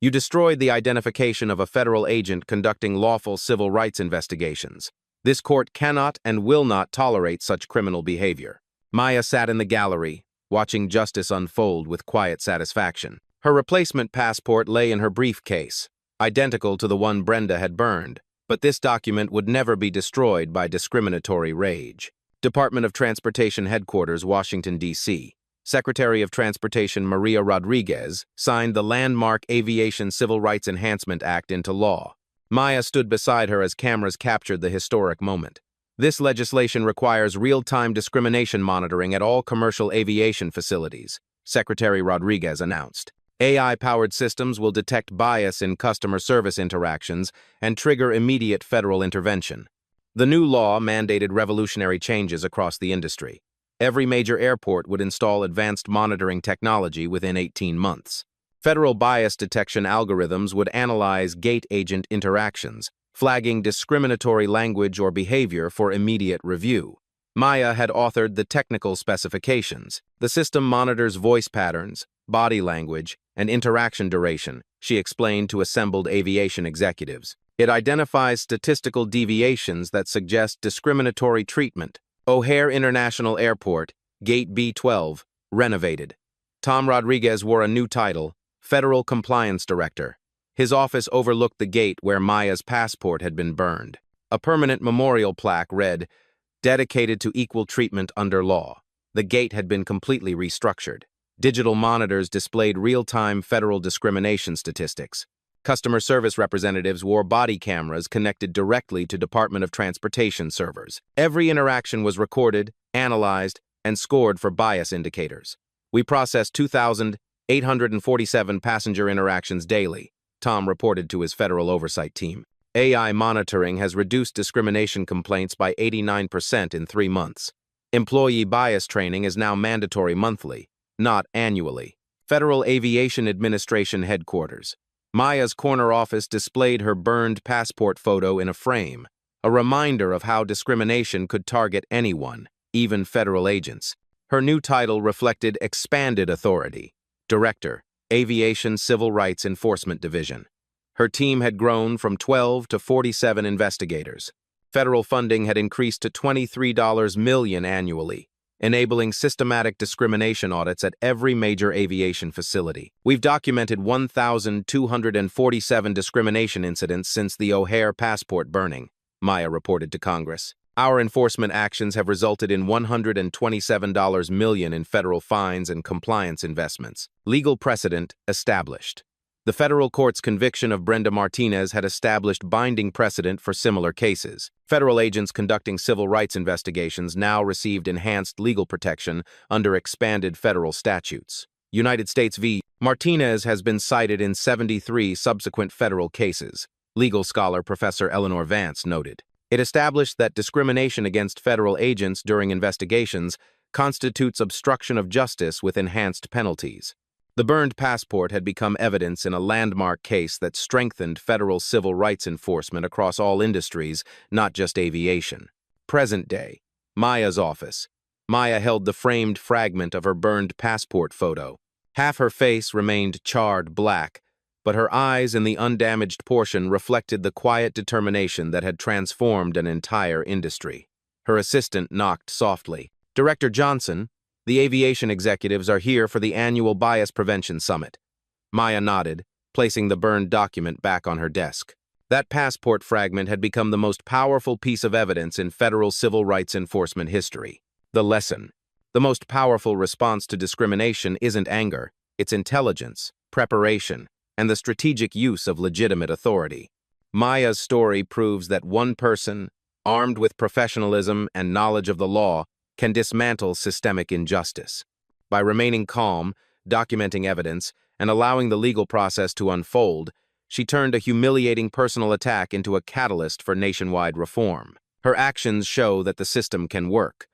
A: You destroyed the identification of a federal agent conducting lawful civil rights investigations. This court cannot and will not tolerate such criminal behavior. Maya sat in the gallery, watching justice unfold with quiet satisfaction. Her replacement passport lay in her briefcase, identical to the one Brenda had burned, but this document would never be destroyed by discriminatory rage. Department of Transportation Headquarters, Washington, D.C. Secretary of Transportation Maria Rodriguez signed the landmark Aviation Civil Rights Enhancement Act into law. Maya stood beside her as cameras captured the historic moment. This legislation requires real-time discrimination monitoring at all commercial aviation facilities, Secretary Rodriguez announced. AI-powered systems will detect bias in customer service interactions and trigger immediate federal intervention. The new law mandated revolutionary changes across the industry. Every major airport would install advanced monitoring technology within 18 months. Federal bias detection algorithms would analyze gate agent interactions, flagging discriminatory language or behavior for immediate review. Maya had authored the technical specifications. The system monitors voice patterns, body language, and interaction duration, she explained to assembled aviation executives. It identifies statistical deviations that suggest discriminatory treatment. O'Hare International Airport, Gate B12, renovated. Tom Rodriguez wore a new title, Federal Compliance Director. His office overlooked the gate where Maya's passport had been burned. A permanent memorial plaque read, "Dedicated to equal treatment under law." The gate had been completely restructured. Digital monitors displayed real-time federal discrimination statistics. Customer service representatives wore body cameras connected directly to Department of Transportation servers. Every interaction was recorded, analyzed, and scored for bias indicators. "We processed 2,847 passenger interactions daily," Tom reported to his federal oversight team. AI monitoring has reduced discrimination complaints by 89% in 3 months. Employee bias training is now mandatory monthly, not annually. Federal Aviation Administration Headquarters. Maya's corner office displayed her burned passport photo in a frame, a reminder of how discrimination could target anyone, even federal agents. Her new title reflected expanded authority: Director, Aviation Civil Rights Enforcement Division. Her team had grown from 12 to 47 investigators. Federal funding had increased to $23 million annually, enabling systematic discrimination audits at every major aviation facility. "We've documented 1,247 discrimination incidents since the O'Hare passport burning," Maya reported to Congress. "Our enforcement actions have resulted in $127 million in federal fines and compliance investments." Legal precedent established. The federal court's conviction of Brenda Martinez had established binding precedent for similar cases. Federal agents conducting civil rights investigations now received enhanced legal protection under expanded federal statutes. United States v. Martinez has been cited in 73 subsequent federal cases, legal scholar Professor Eleanor Vance noted. It established that discrimination against federal agents during investigations constitutes obstruction of justice with enhanced penalties. The burned passport had become evidence in a landmark case that strengthened federal civil rights enforcement across all industries, not just aviation. Present day. Maya's office. Maya held the framed fragment of her burned passport photo. Half her face remained charred black, but her eyes in the undamaged portion reflected the quiet determination that had transformed an entire industry. Her assistant knocked softly. "Director Johnson, the aviation executives are here for the annual Bias Prevention Summit." Maya nodded, placing the burned document back on her desk. That passport fragment had become the most powerful piece of evidence in federal civil rights enforcement history. The lesson. The most powerful response to discrimination isn't anger, it's intelligence, preparation, and the strategic use of legitimate authority. Maya's story proves that one person, armed with professionalism and knowledge of the law, can dismantle systemic injustice. By remaining calm, documenting evidence, and allowing the legal process to unfold, she turned a humiliating personal attack into a catalyst for nationwide reform. Her actions show that the system can work,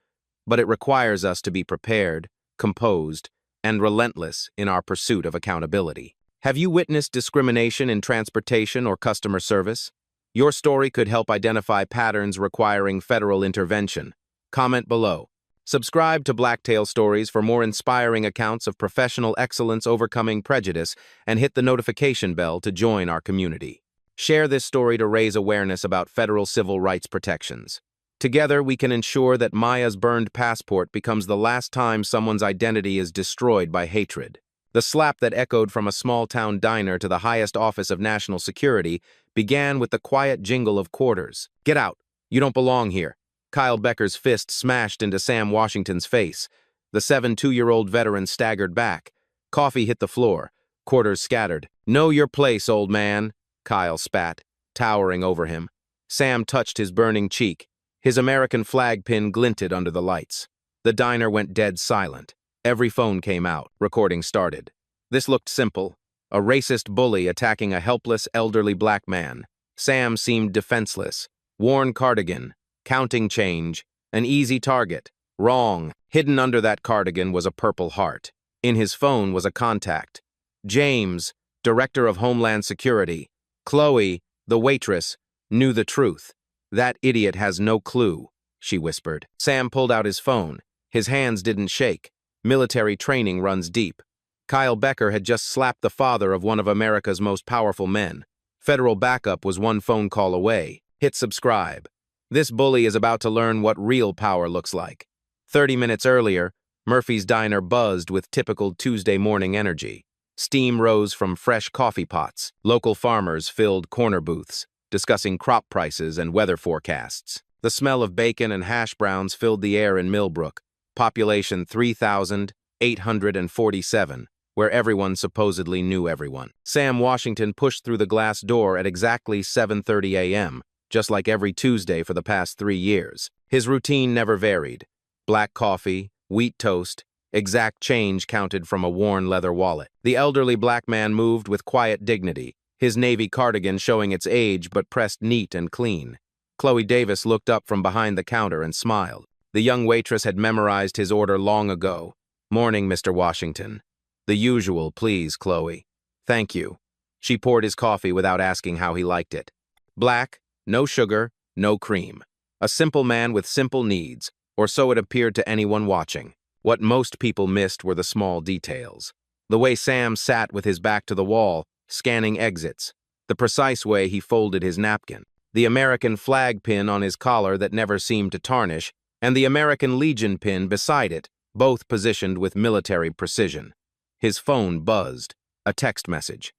A: but it requires us to be prepared, composed, and relentless in our pursuit of accountability. Have you witnessed discrimination in transportation or customer service? Your story could help identify patterns requiring federal intervention. Comment below. Subscribe to Blacktail Stories for more inspiring accounts of professional excellence overcoming prejudice, and hit the notification bell to join our community. Share this story to raise awareness about federal civil rights protections. Together, we can ensure that Maya's burned passport becomes the last time someone's identity is destroyed by hatred. The slap that echoed from a small-town diner to the highest office of national security began with the quiet jingle of quarters. "Get out! You don't belong here." Kyle Becker's fist smashed into Sam Washington's face. The 72-year-old veteran staggered back. Coffee hit the floor. Quarters scattered. "Know your place, old man," Kyle spat, towering over him. Sam touched his burning cheek. His American flag pin glinted under the lights. The diner went dead silent. Every phone came out. Recording started. This looked simple. A racist bully attacking a helpless, elderly black man. Sam seemed defenseless. Worn cardigan. Counting change. An easy target. Wrong. Hidden under that cardigan was a Purple Heart. In his phone was a contact. James, Director of Homeland Security. Chloe, the waitress, knew the truth. "That idiot has no clue," she whispered. Sam pulled out his phone. His hands didn't shake. Military training runs deep. Kyle Becker had just slapped the father of one of America's most powerful men. Federal backup was one phone call away. Hit subscribe. This bully is about to learn what real power looks like. 30 minutes earlier, Murphy's Diner buzzed with typical Tuesday morning energy. Steam rose from fresh coffee pots. Local farmers filled corner booths, discussing crop prices and weather forecasts. The smell of bacon and hash browns filled the air in Millbrook, population 3,847, where everyone supposedly knew everyone. Sam Washington pushed through the glass door at exactly 7:30 a.m., just like every Tuesday for the past 3 years. His routine never varied. Black coffee, wheat toast, exact change counted from a worn leather wallet. The elderly black man moved with quiet dignity, his navy cardigan showing its age but pressed neat and clean. Chloe Davis looked up from behind the counter and smiled. The young waitress had memorized his order long ago. "Morning, Mr. Washington." "The usual, please, Chloe." "Thank you." She poured his coffee without asking how he liked it. Black, no sugar, no cream. A simple man with simple needs, or so it appeared to anyone watching. What most people missed were the small details. The way Sam sat with his back to the wall, scanning exits. The precise way he folded his napkin. The American flag pin on his collar that never seemed to tarnish, and the American Legion pin beside it, both positioned with military precision. His phone buzzed. A text message.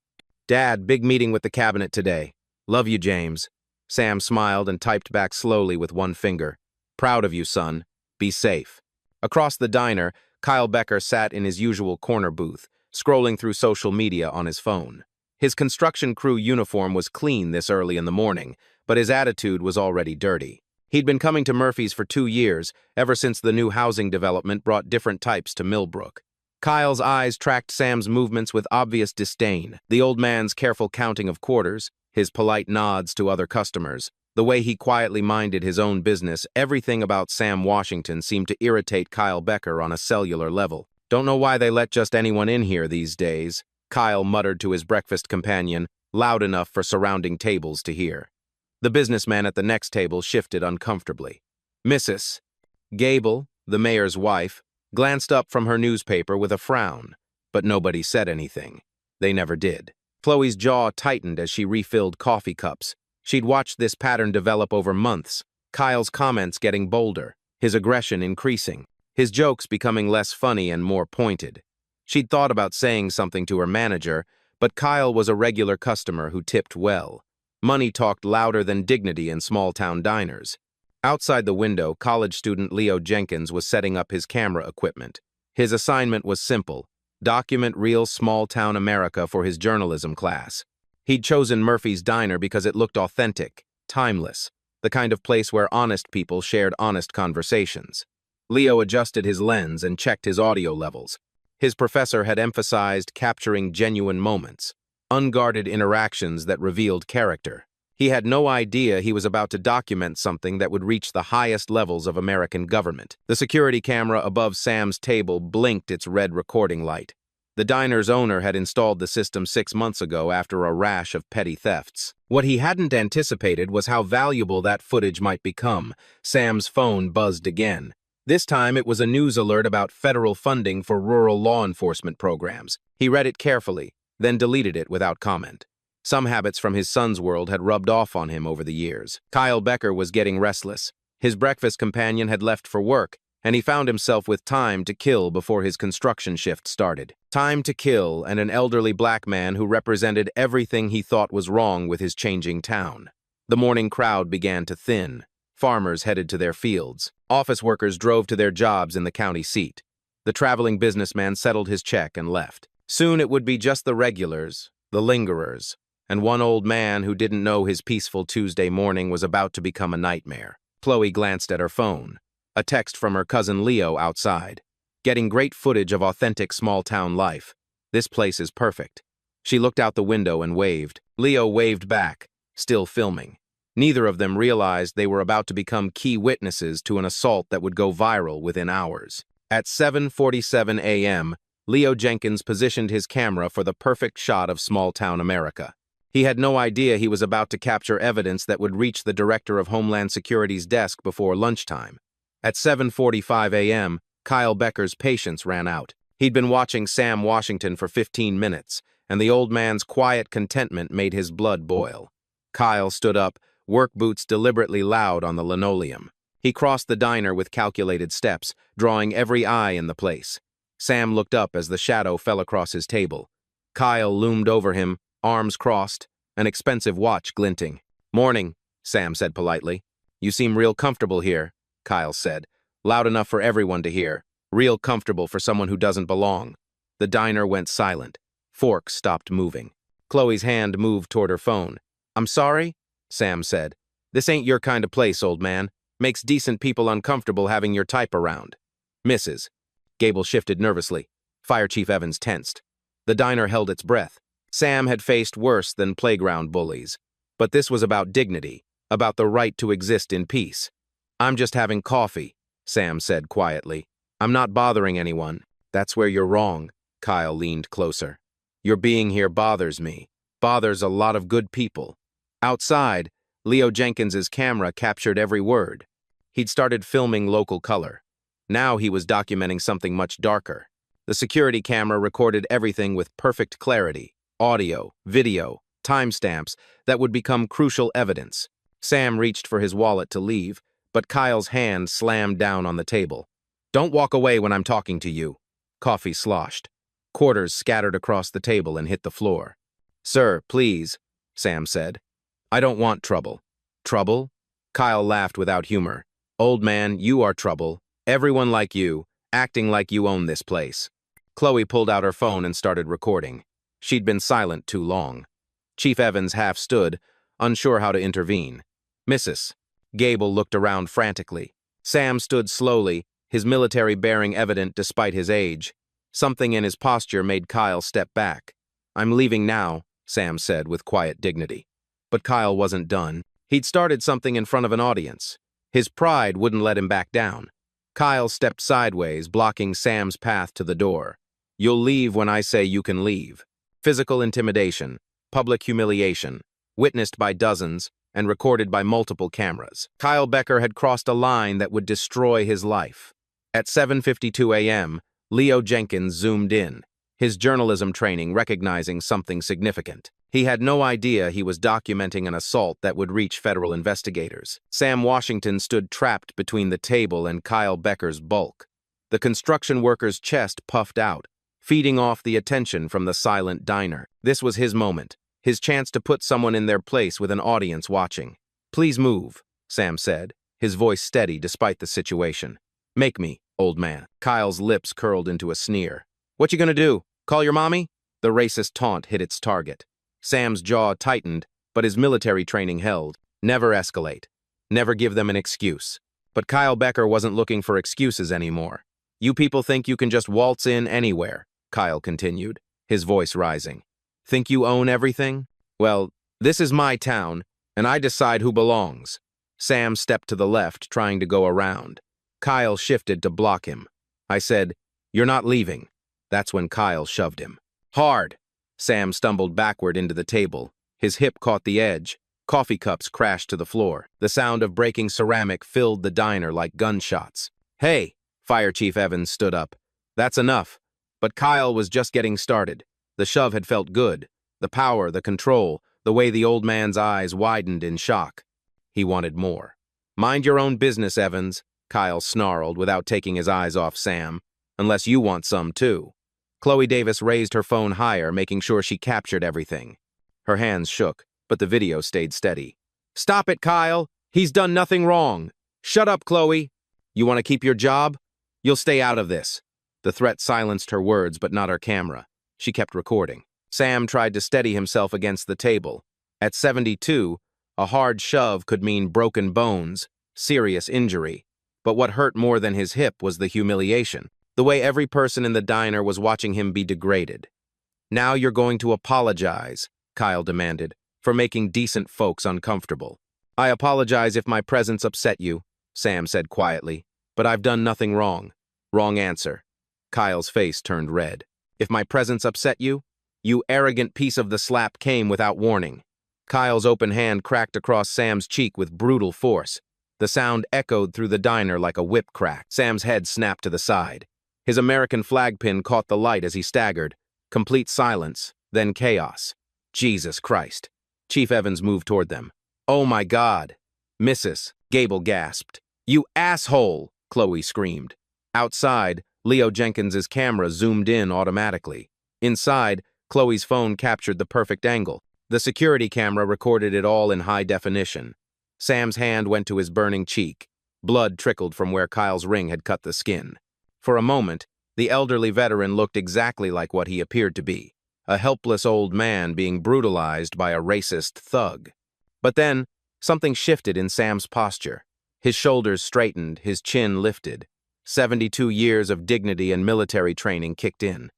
A: "Dad, big meeting with the cabinet today. Love you, James." Sam smiled and typed back slowly with one finger. "Proud of you, son. Be safe." Across the diner, Kyle Becker sat in his usual corner booth, scrolling through social media on his phone. His construction crew uniform was clean this early in the morning, but his attitude was already dirty. He'd been coming to Murphy's for 2 years, ever since the new housing development brought different types to Millbrook. Kyle's eyes tracked Sam's movements with obvious disdain, the old man's careful counting of quarters, his polite nods to other customers, the way he quietly minded his own business. Everything about Sam Washington seemed to irritate Kyle Becker on a cellular level. "Don't know why they let just anyone in here these days," Kyle muttered to his breakfast companion, loud enough for surrounding tables to hear. The businessman at the next table shifted uncomfortably. Mrs. Gable, the mayor's wife, glanced up from her newspaper with a frown, but nobody said anything. They never did. Chloe's jaw tightened as she refilled coffee cups. She'd watched this pattern develop over months, Kyle's comments getting bolder, his aggression increasing, his jokes becoming less funny and more pointed. She'd thought about saying something to her manager, but Kyle was a regular customer who tipped well. Money talked louder than dignity in small-town diners. Outside the window, college student Leo Jenkins was setting up his camera equipment. His assignment was simple: document real small-town America for his journalism class. He'd chosen Murphy's Diner because it looked authentic, timeless, the kind of place where honest people shared honest conversations. Leo adjusted his lens and checked his audio levels. His professor had emphasized capturing genuine moments, unguarded interactions that revealed character. He had no idea he was about to document something that would reach the highest levels of American government. The security camera above Sam's table blinked its red recording light. The diner's owner had installed the system 6 months ago after a rash of petty thefts. What he hadn't anticipated was how valuable that footage might become. Sam's phone buzzed again. This time it was a news alert about federal funding for rural law enforcement programs. He read it carefully, then deleted it without comment. Some habits from his son's world had rubbed off on him over the years. Kyle Becker was getting restless. His breakfast companion had left for work, and he found himself with time to kill before his construction shift started. Time to kill and an elderly black man who represented everything he thought was wrong with his changing town. The morning crowd began to thin. Farmers headed to their fields. Office workers drove to their jobs in the county seat. The traveling businessman settled his check and left. Soon it would be just the regulars, the lingerers, and one old man who didn't know his peaceful Tuesday morning was about to become a nightmare. Chloe glanced at her phone. A text from her cousin Leo outside. "Getting great footage of authentic small-town life. This place is perfect." She looked out the window and waved. Leo waved back, still filming. Neither of them realized they were about to become key witnesses to an assault that would go viral within hours. At 7:47 a.m., Leo Jenkins positioned his camera for the perfect shot of small-town America. He had no idea he was about to capture evidence that would reach the Director of Homeland Security's desk before lunchtime. At 7:45 a.m., Kyle Becker's patience ran out. He'd been watching Sam Washington for 15 minutes, and the old man's quiet contentment made his blood boil. Kyle stood up, work boots deliberately loud on the linoleum. He crossed the diner with calculated steps, drawing every eye in the place. Sam looked up as the shadow fell across his table. Kyle loomed over him, arms crossed, an expensive watch glinting. "Morning," Sam said politely. "You seem real comfortable here," Kyle said, loud enough for everyone to hear. Real comfortable for someone who doesn't belong. The diner went silent. Forks stopped moving. Chloe's hand moved toward her phone. "I'm sorry," Sam said. "This ain't your kind of place, old man. Makes decent people uncomfortable having your type around." "Mrs." Gable shifted nervously. Fire Chief Evans tensed. The diner held its breath. Sam had faced worse than playground bullies. But this was about dignity, about the right to exist in peace. "I'm just having coffee," Sam said quietly. "I'm not bothering anyone." "That's where you're wrong." Kyle leaned closer. "Your being here bothers me. Bothers a lot of good people." Outside, Leo Jenkins's camera captured every word. He'd started filming local color. Now he was documenting something much darker. The security camera recorded everything with perfect clarity. Audio, video, timestamps that would become crucial evidence. Sam reached for his wallet to leave, but Kyle's hand slammed down on the table. "Don't walk away when I'm talking to you." Coffee sloshed. Quarters scattered across the table and hit the floor. "Sir, please," Sam said. "I don't want trouble." "Trouble?" Kyle laughed without humor. "Old man, you are trouble. Everyone like you, acting like you own this place." Chloe pulled out her phone and started recording. She'd been silent too long. Chief Evans half stood, unsure how to intervene. "Mrs." Gable looked around frantically. Sam stood slowly, his military bearing evident despite his age. Something in his posture made Kyle step back. "I'm leaving now," Sam said with quiet dignity. But Kyle wasn't done. He'd started something in front of an audience. His pride wouldn't let him back down. Kyle stepped sideways, blocking Sam's path to the door. "You'll leave when I say you can leave." Physical intimidation, public humiliation, witnessed by dozens and recorded by multiple cameras. Kyle Becker had crossed a line that would destroy his life. At 7:52 a.m., Leo Jenkins zoomed in, his journalism training recognizing something significant. He had no idea he was documenting an assault that would reach federal investigators. Sam Washington stood trapped between the table and Kyle Becker's bulk. The construction worker's chest puffed out, feeding off the attention from the silent diner. This was his moment, his chance to put someone in their place with an audience watching. "Please move," Sam said, his voice steady despite the situation. "Make me, old man." Kyle's lips curled into a sneer. "What you gonna do? Call your mommy?" The racist taunt hit its target. Sam's jaw tightened, but his military training held. Never escalate. Never give them an excuse. But Kyle Becker wasn't looking for excuses anymore. "You people think you can just waltz in anywhere," Kyle continued, his voice rising. "Think you own everything? Well, this is my town, and I decide who belongs." Sam stepped to the left, trying to go around. Kyle shifted to block him. I said, "You're not leaving." That's when Kyle shoved him. Hard. Sam stumbled backward into the table. His hip caught the edge. Coffee cups crashed to the floor. The sound of breaking ceramic filled the diner like gunshots. "Hey!" Fire Chief Evans stood up. "That's enough." But Kyle was just getting started. The shove had felt good. The power, the control, the way the old man's eyes widened in shock. He wanted more. "Mind your own business, Evans," Kyle snarled without taking his eyes off Sam. "Unless you want some, too." Chloe Davis raised her phone higher, making sure she captured everything. Her hands shook, but the video stayed steady. "Stop it, Kyle! He's done nothing wrong! Shut up, Chloe! You want to keep your job? You'll stay out of this." The threat silenced her words, but not her camera. She kept recording. Sam tried to steady himself against the table. At 72, a hard shove could mean broken bones, serious injury. But what hurt more than his hip was the humiliation. The way every person in the diner was watching him be degraded. "Now you're going to apologize," Kyle demanded, "for making decent folks uncomfortable." "I apologize if my presence upset you," Sam said quietly, "but I've done nothing wrong." Wrong answer. Kyle's face turned red. "If my presence upset you? You arrogant piece of the slap came without warning." Kyle's open hand cracked across Sam's cheek with brutal force. The sound echoed through the diner like a whip crack. Sam's head snapped to the side. His American flag pin caught the light as he staggered. Complete silence, then chaos. Jesus Christ. Chief Evans moved toward them. "Oh my God." "Mrs." Gable gasped. "You asshole," Chloe screamed. Outside, Leo Jenkins's camera zoomed in automatically. Inside, Chloe's phone captured the perfect angle. The security camera recorded it all in high definition. Sam's hand went to his burning cheek. Blood trickled from where Kyle's ring had cut the skin. For a moment, the elderly veteran looked exactly like what he appeared to be, a helpless old man being brutalized by a racist thug. But then, something shifted in Sam's posture. His shoulders straightened, his chin lifted. 72 years of dignity and military training kicked in.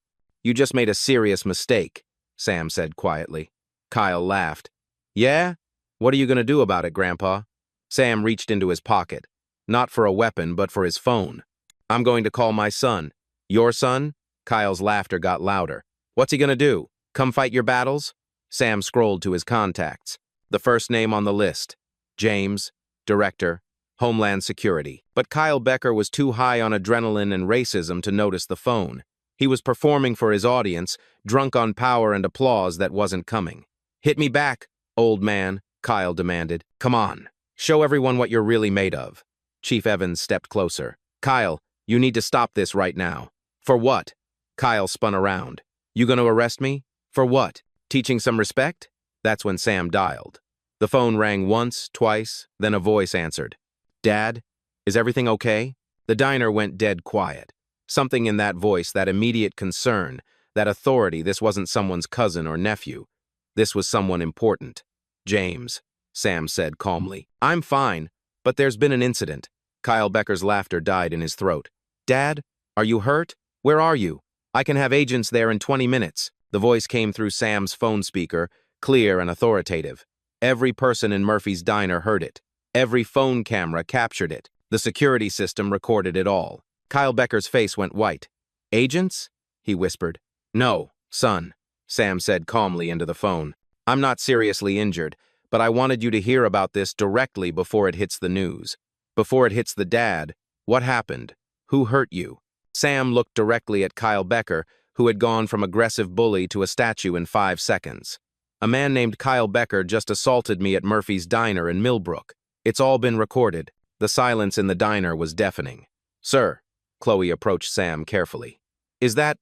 A: "You just made a serious mistake," Sam said quietly. Kyle laughed. "Yeah? What are you going to do about it, Grandpa?" Sam reached into his pocket, not for a weapon, but for his phone. "I'm going to call my son." "Your son?" Kyle's laughter got louder. "What's he going to do? Come fight your battles?" Sam scrolled to his contacts. The first name on the list: James, Director, Homeland Security. But Kyle Becker was too high on adrenaline and racism to notice the phone. He was performing for his audience, drunk on power and applause that wasn't coming. "Hit me back, old man," Kyle demanded. "Come on, show everyone what you're really made of." Chief Evans stepped closer. "Kyle, you need to stop this right now." "For what?" Kyle spun around. "You gonna arrest me? For what? Teaching some respect?" That's when Sam dialed. The phone rang once, twice, then a voice answered. "Dad, is everything okay?" The diner went dead quiet. Something in that voice, that immediate concern, that authority, this wasn't someone's cousin or nephew. This was someone important. "James," Sam said calmly. "I'm fine, but there's been an incident." Kyle Becker's laughter died in his throat. "Dad, are you hurt? Where are you? I can have agents there in 20 minutes. The voice came through Sam's phone speaker, clear and authoritative. Every person in Murphy's diner heard it. Every phone camera captured it. The security system recorded it all. Kyle Becker's face went white. "Agents?" he whispered. "No, son," Sam said calmly into the phone. "I'm not seriously injured, but I wanted you to hear about this directly before it hits the news. Before it hits the dad. What happened? Who hurt you?" Sam looked directly at Kyle Becker, who had gone from aggressive bully to a statue in 5 seconds. "A man named Kyle Becker just assaulted me at Murphy's diner in Millbrook. It's all been recorded." The silence in the diner was deafening. "Sir," Chloe approached Sam carefully. Is that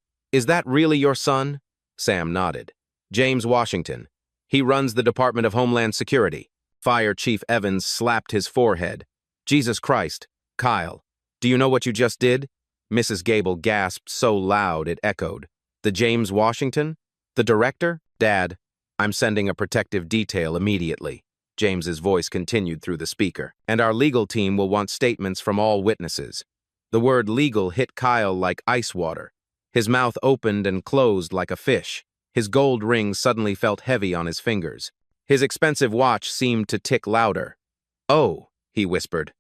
A: really your son?" Sam nodded. "James Washington. He runs the Department of Homeland Security." Fire Chief Evans slapped his forehead. "Jesus Christ, Kyle, do you know what you just did?" Mrs. Gable gasped so loud it echoed. "The James Washington? The director? Dad, I'm sending a protective detail immediately." James's voice continued through the speaker. "And our legal team will want statements from all witnesses." The word legal hit Kyle like ice water. His mouth opened and closed like a fish. His gold ring suddenly felt heavy on his fingers. His expensive watch seemed to tick louder. "Oh," he whispered.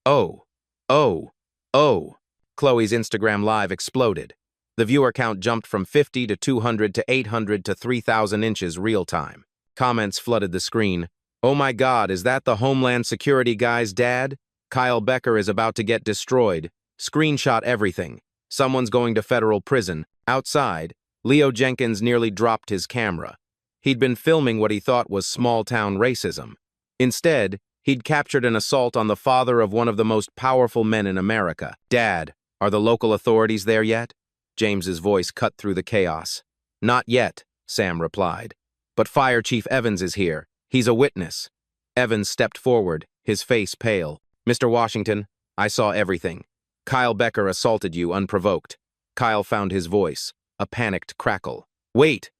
A: "Oh, oh, oh." Chloe's Instagram Live exploded. The viewer count jumped from 50 to 200 to 800 to 3,000 inches real time. Comments flooded the screen. "Oh my God, is that the Homeland Security guy's dad? Kyle Becker is about to get destroyed. Screenshot everything. Someone's going to federal prison." Outside, Leo Jenkins nearly dropped his camera. He'd been filming what he thought was small-town racism. Instead, he'd captured an assault on the father of one of the most powerful men in America. "Dad, are the local authorities there yet?" James's voice cut through the chaos. "Not yet," Sam replied. "But Fire Chief Evans is here. He's a witness." Evans stepped forward, his face pale. "Mr. Washington, I saw everything. Kyle Becker assaulted you unprovoked." Kyle found his voice, a panicked crackle. Wait.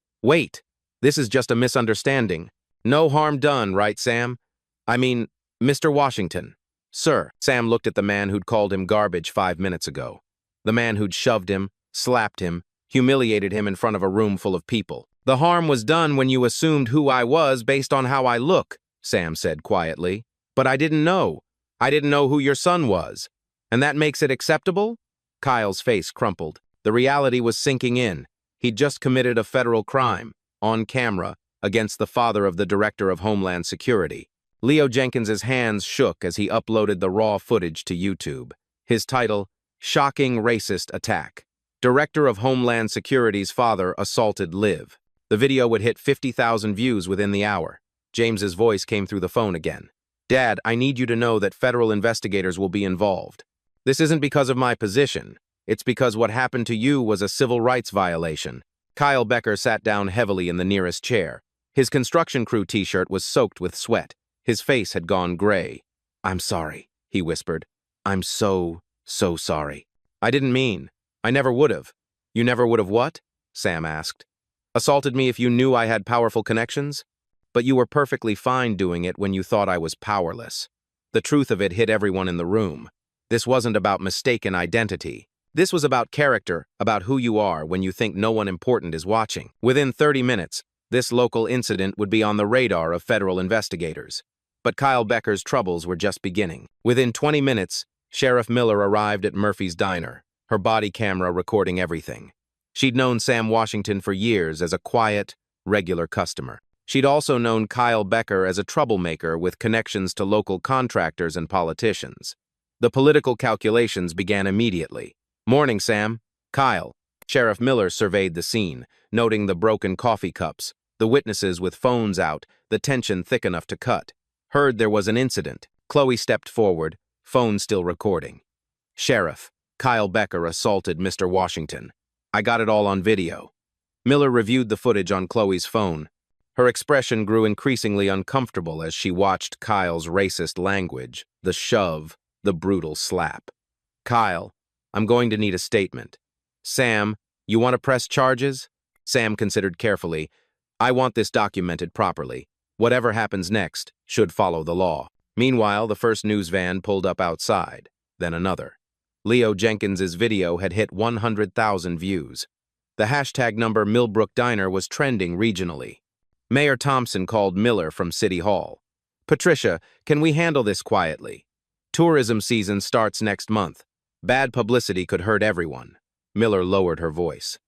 A: This is just a misunderstanding. No harm done, right, Sam? I mean, Mr. Washington." "Sir." Sam looked at the man who'd called him garbage 5 minutes ago. The man who'd shoved him, slapped him, humiliated him in front of a room full of people. "The harm was done when you assumed who I was based on how I look," Sam said quietly. "But I didn't know. I didn't know who your son was. And that makes it acceptable?" Kyle's face crumpled. The reality was sinking in. He'd just committed a federal crime, on camera, against the father of the Director of Homeland Security. Leo Jenkins's hands shook as he uploaded the raw footage to YouTube. His title, "Shocking Racist Attack. Director of Homeland Security's father assaulted Liv." The video would hit 50,000 views within the hour. James's voice came through the phone again. "Dad, I need you to know that federal investigators will be involved. This isn't because of my position. It's because what happened to you was a civil rights violation. Kyle Becker sat down heavily in the nearest chair. His construction crew t-shirt was soaked with sweat. His face had gone gray. "I'm sorry," he whispered. "I'm so sorry. I didn't mean. I never would have." "You never would have what?" Sam asked. "Assaulted me if you knew I had powerful connections? But you were perfectly fine doing it when you thought I was powerless." The truth of it hit everyone in the room. This wasn't about mistaken identity. This was about character, about who you are when you think no one important is watching. Within 30 minutes, this local incident would be on the radar of federal investigators. But Kyle Becker's troubles were just beginning. Within 20 minutes, Sheriff Miller arrived at Murphy's Diner, her body camera recording everything. She'd known Sam Washington for years as a quiet, regular customer. She'd also known Kyle Becker as a troublemaker with connections to local contractors and politicians. The political calculations began immediately. "Morning, Sam." "Kyle." Sheriff Miller surveyed the scene, noting the broken coffee cups, the witnesses with phones out, the tension thick enough to cut. "Heard there was an incident." Chloe stepped forward, phone still recording. "Sheriff, Kyle Becker assaulted Mr. Washington. I got it all on video." Miller reviewed the footage on Chloe's phone. Her expression grew increasingly uncomfortable as she watched Kyle's racist language, the shove, the brutal slap. "Kyle, I'm going to need a statement." "Sam, you want to press charges?" Sam considered carefully. "I want this documented properly. Whatever happens next should follow the law." Meanwhile, the first news van pulled up outside, then another. Leo Jenkins's video had hit 100,000 views. The hashtag number Millbrook Diner was trending regionally. Mayor Thompson called Miller from City Hall. "Patricia, can we handle this quietly? Tourism season starts next month. Bad publicity could hurt everyone." Miller lowered her voice.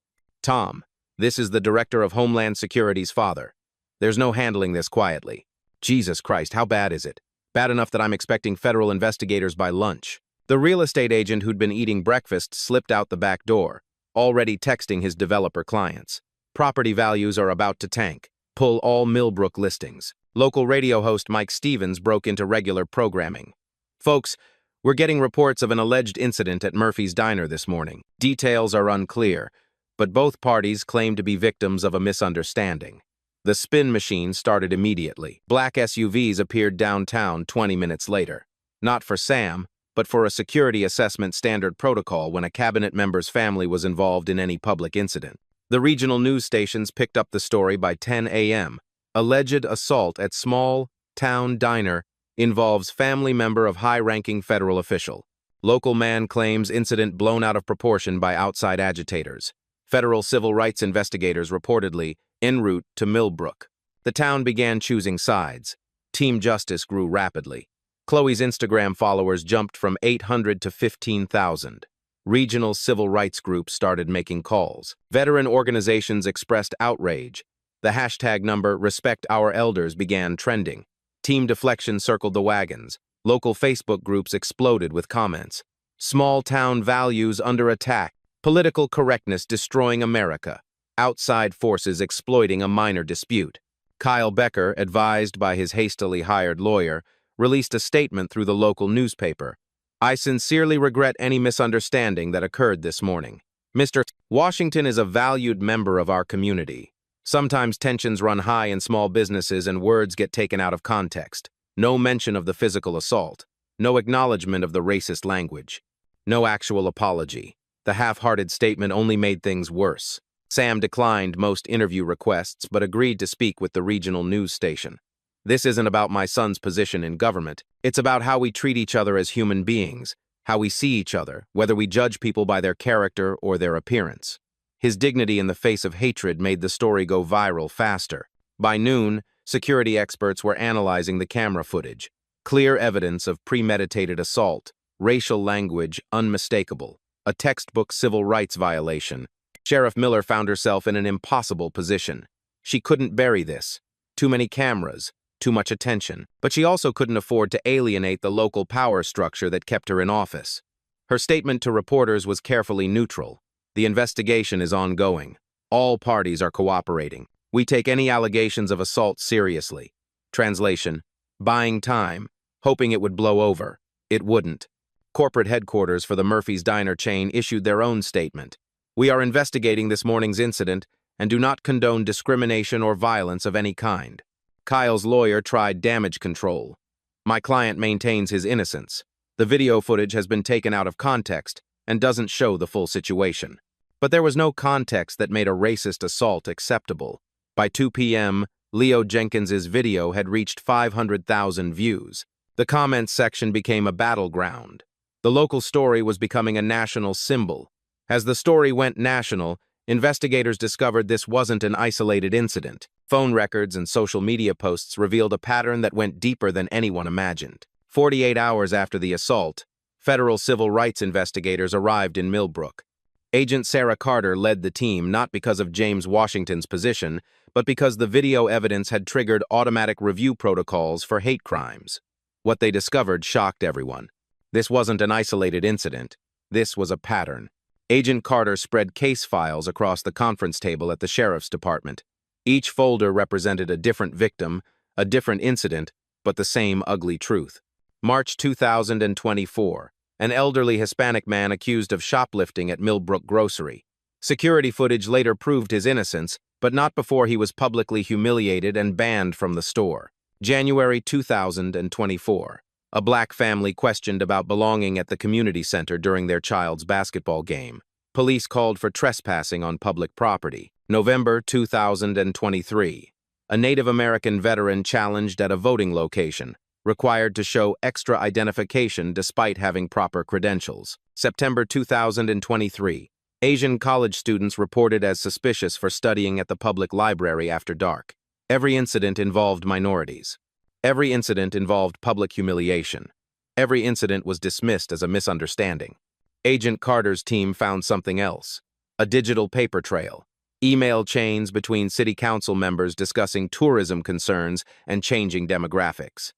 A: "Tom, this is the Director of Homeland Security's father. There's no handling this quietly." "Jesus Christ, how bad is it?" "Bad enough that I'm expecting federal investigators by lunch." The real estate agent who'd been eating breakfast slipped out the back door, already texting his developer clients. "Property values are about to tank. Pull all Millbrook listings." Local radio host Mike Stevens broke into regular programming. "Folks, we're getting reports of an alleged incident at Murphy's Diner this morning. Details are unclear, but both parties claim to be victims of a misunderstanding." The spin machine started immediately. Black SUVs appeared downtown 20 minutes later. Not for Sam, but for a security assessment standard protocol when a cabinet member's family was involved in any public incident. The regional news stations picked up the story by 10 a.m. Alleged assault at small town diner involves family member of high-ranking federal official. Local man claims incident blown out of proportion by outside agitators. Federal civil rights investigators reportedly en route to Millbrook. The town began choosing sides. Team Justice grew rapidly. Chloe's Instagram followers jumped from 800 to 15,000. Regional civil rights groups started making calls. Veteran organizations expressed outrage. The hashtag number Respect Our Elders began trending. Team Deflection circled the wagons. Local Facebook groups exploded with comments. "Small town values under attack. Political correctness destroying America. Outside forces exploiting a minor dispute." Kyle Becker, advised by his hastily hired lawyer, released a statement through the local newspaper. "I sincerely regret any misunderstanding that occurred this morning. Mr. Washington is a valued member of our community. Sometimes tensions run high in small businesses and words get taken out of context. No mention of the physical assault. No acknowledgement of the racist language. No actual apology. The half-hearted statement only made things worse." Sam declined most interview requests but agreed to speak with the regional news station. "This isn't about my son's position in government. It's about how we treat each other as human beings, how we see each other, whether we judge people by their character or their appearance." His dignity in the face of hatred made the story go viral faster. By noon, security experts were analyzing the camera footage. Clear evidence of premeditated assault, racial language unmistakable, a textbook civil rights violation. Sheriff Miller found herself in an impossible position. She couldn't bury this. Too many cameras, too much attention. But she also couldn't afford to alienate the local power structure that kept her in office. Her statement to reporters was carefully neutral. "The investigation is ongoing. All parties are cooperating. We take any allegations of assault seriously." Translation: buying time, hoping it would blow over. It wouldn't. Corporate headquarters for the Murphy's Diner chain issued their own statement. "We are investigating this morning's incident and do not condone discrimination or violence of any kind. Kyle's lawyer tried damage control. My client maintains his innocence. The video footage has been taken out of context and doesn't show the full situation. But there was no context that made a racist assault acceptable. By 2 p.m., Leo Jenkins's video had reached 500,000 views. The comments section became a battleground. The local story was becoming a national symbol. As the story went national, investigators discovered this wasn't an isolated incident. Phone records and social media posts revealed a pattern that went deeper than anyone imagined. 48 hours after the assault, federal civil rights investigators arrived in Millbrook. Agent Sarah Carter led the team not because of James Washington's position, but because the video evidence had triggered automatic review protocols for hate crimes. What they discovered shocked everyone. This wasn't an isolated incident. This was a pattern. Agent Carter spread case files across the conference table at the sheriff's department. Each folder represented a different victim, a different incident, but the same ugly truth. March 2024. An elderly Hispanic man accused of shoplifting at Millbrook Grocery. Security footage later proved his innocence, but not before he was publicly humiliated and banned from the store. January 2024. A black family questioned about belonging at the community center during their child's basketball game. Police called for trespassing on public property. November 2023. A Native American veteran challenged at a voting location, required to show extra identification despite having proper credentials. September 2023. Asian college students reported as suspicious for studying at the public library after dark. Every incident involved minorities. Every incident involved public humiliation. Every incident was dismissed as a misunderstanding. Agent Carter's team found something else. A digital paper trail. Email chains between city council members discussing tourism concerns and changing demographics.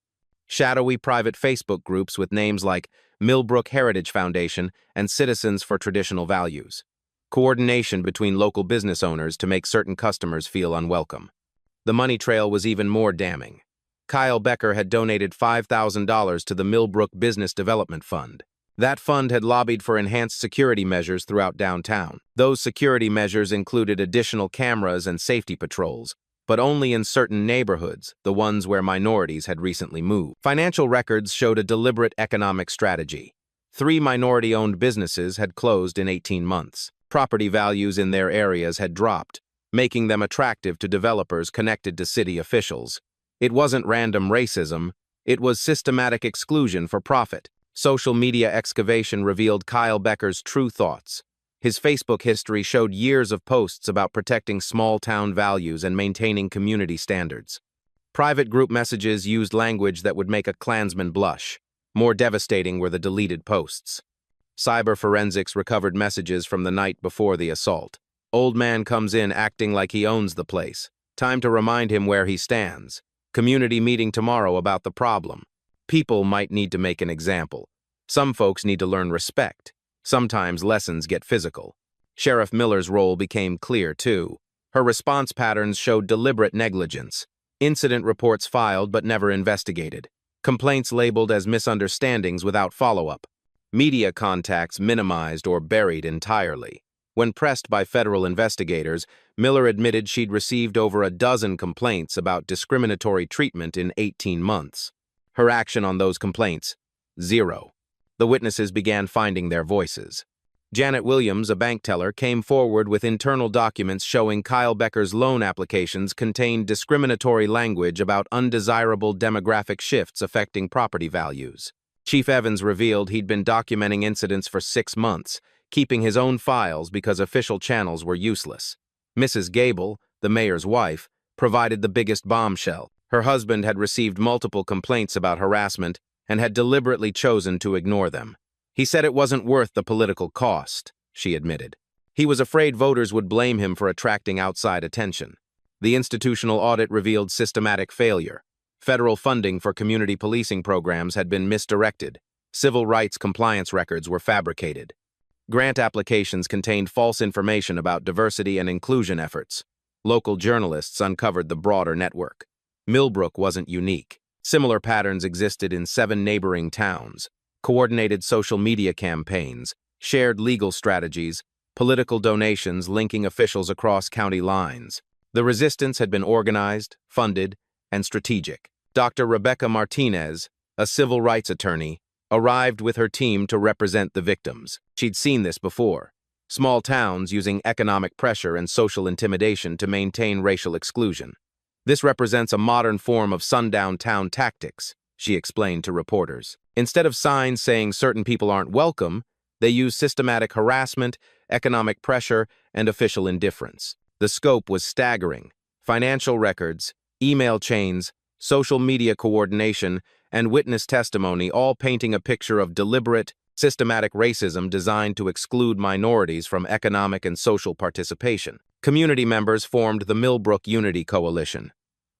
A: Shadowy private Facebook groups with names like Millbrook Heritage Foundation and Citizens for Traditional Values. Coordination between local business owners to make certain customers feel unwelcome. The money trail was even more damning. Kyle Becker had donated $5,000 to the Millbrook Business Development Fund. That fund had lobbied for enhanced security measures throughout downtown. Those security measures included additional cameras and safety patrols, but only in certain neighborhoods, the ones where minorities had recently moved. Financial records showed a deliberate economic strategy. 3 minority-owned businesses had closed in 18 months. Property values in their areas had dropped, making them attractive to developers connected to city officials. It wasn't random racism, it was systematic exclusion for profit. Social media excavation revealed Kyle Becker's true thoughts. His Facebook history showed years of posts about protecting small-town values and maintaining community standards. Private group messages used language that would make a Klansman blush. More devastating were the deleted posts. Cyber forensics recovered messages from the night before the assault. Old man comes in acting like he owns the place. Time to remind him where he stands. Community meeting tomorrow about the problem. People might need to make an example. Some folks need to learn respect. Sometimes lessons get physical. Sheriff Miller's role became clear, too. Her response patterns showed deliberate negligence. Incident reports filed but never investigated. Complaints labeled as misunderstandings without follow-up. Media contacts minimized or buried entirely. When pressed by federal investigators, Miller admitted she'd received over a dozen complaints about discriminatory treatment in 18 months. Her action on those complaints? 0. The witnesses began finding their voices. Janet Williams, a bank teller, came forward with internal documents showing Kyle Becker's loan applications contained discriminatory language about undesirable demographic shifts affecting property values. Chief Evans revealed he'd been documenting incidents for 6 months, keeping his own files because official channels were useless. Mrs. Gable, the mayor's wife, provided the biggest bombshell. Her husband had received multiple complaints about harassment and had deliberately chosen to ignore them. He said it wasn't worth the political cost, she admitted. He was afraid voters would blame him for attracting outside attention. The institutional audit revealed systematic failure. Federal funding for community policing programs had been misdirected. Civil rights compliance records were fabricated. Grant applications contained false information about diversity and inclusion efforts. Local journalists uncovered the broader network. Millbrook wasn't unique. Similar patterns existed in 7 neighboring towns. Coordinated social media campaigns, shared legal strategies, political donations linking officials across county lines. The resistance had been organized, funded, and strategic. Dr. Rebecca Martinez, a civil rights attorney, arrived with her team to represent the victims. She'd seen this before. Small towns using economic pressure and social intimidation to maintain racial exclusion. This represents a modern form of sundown town tactics, she explained to reporters. Instead of signs saying certain people aren't welcome, they use systematic harassment, economic pressure, and official indifference. The scope was staggering. Financial records, email chains, social media coordination, and witness testimony all painting a picture of deliberate, systematic racism designed to exclude minorities from economic and social participation. Community members formed the Millbrook Unity Coalition.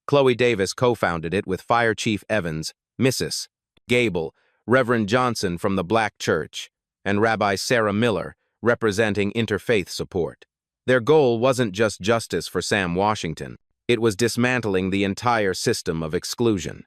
A: Chloe Davis co-founded it with Fire Chief Evans, Mrs. Gable, Reverend Johnson from the Black Church, and Rabbi Sarah Miller, representing interfaith support. Their goal wasn't just justice for Sam Washington, it was dismantling the entire system of exclusion.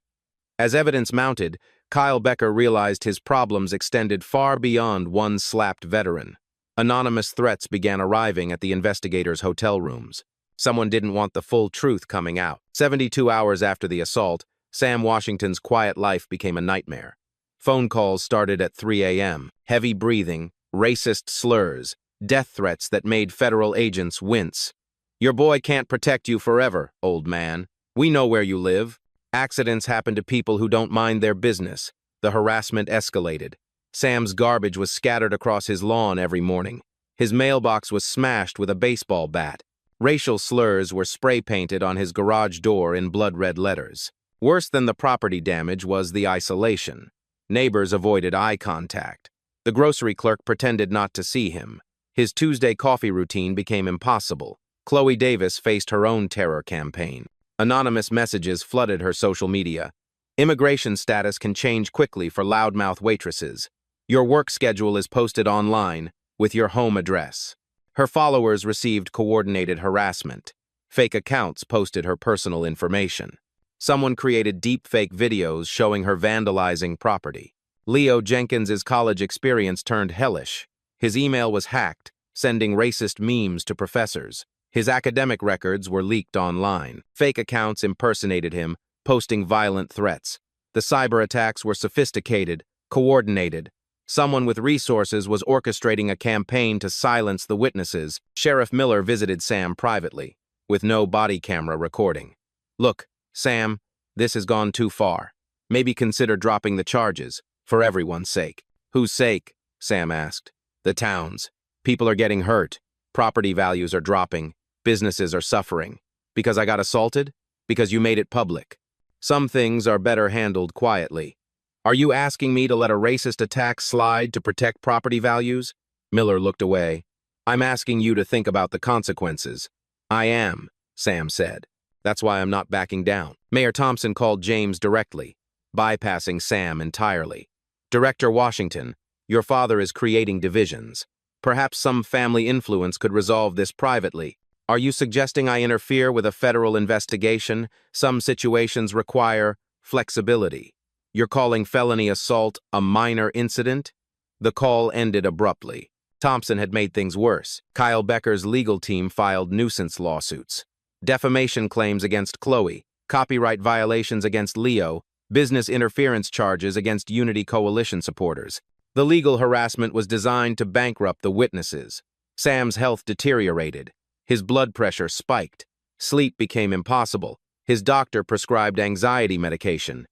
A: As evidence mounted, Kyle Becker realized his problems extended far beyond one slapped veteran. Anonymous threats began arriving at the investigators' hotel rooms. Someone didn't want the full truth coming out. 72 hours after the assault, Sam Washington's quiet life became a nightmare. Phone calls started at 3 a.m., heavy breathing, racist slurs, death threats that made federal agents wince. "Your boy can't protect you forever, old man. We know where you live." Accidents happen to people who don't mind their business. The harassment escalated. Sam's garbage was scattered across his lawn every morning. His mailbox was smashed with a baseball bat. Racial slurs were spray-painted on his garage door in blood-red letters. Worse than the property damage was the isolation. Neighbors avoided eye contact. The grocery clerk pretended not to see him. His Tuesday coffee routine became impossible. Chloe Davis faced her own terror campaign. Anonymous messages flooded her social media. Immigration status can change quickly for loudmouth waitresses. Your work schedule is posted online with your home address. Her followers received coordinated harassment. Fake accounts posted her personal information. Someone created deepfake videos showing her vandalizing property. Leo Jenkins's college experience turned hellish. His email was hacked, sending racist memes to professors. His academic records were leaked online. Fake accounts impersonated him, posting violent threats. The cyber attacks were sophisticated, coordinated. Someone with resources was orchestrating a campaign to silence the witnesses. Sheriff Miller visited Sam privately, with no body camera recording. "Look, Sam, this has gone too far. Maybe consider dropping the charges, for everyone's sake." "Whose sake?" Sam asked. "The town's. People are getting hurt. Property values are dropping. Businesses are suffering. Because I got assaulted? Because you made it public. Some things are better handled quietly." "Are you asking me to let a racist attack slide to protect property values?" Miller looked away. "I'm asking you to think about the consequences." "I am," Sam said. "That's why I'm not backing down." Mayor Thompson called James directly, bypassing Sam entirely. "Director Washington, your father is creating divisions. Perhaps some family influence could resolve this privately. Are you suggesting I interfere with a federal investigation? Some situations require flexibility. You're calling felony assault a minor incident?" The call ended abruptly. Thompson had made things worse. Kyle Becker's legal team filed nuisance lawsuits. Defamation claims against Chloe, copyright violations against Leo, business interference charges against Unity Coalition supporters. The legal harassment was designed to bankrupt the witnesses. Sam's health deteriorated. His blood pressure spiked. Sleep became impossible. His doctor prescribed anxiety medication.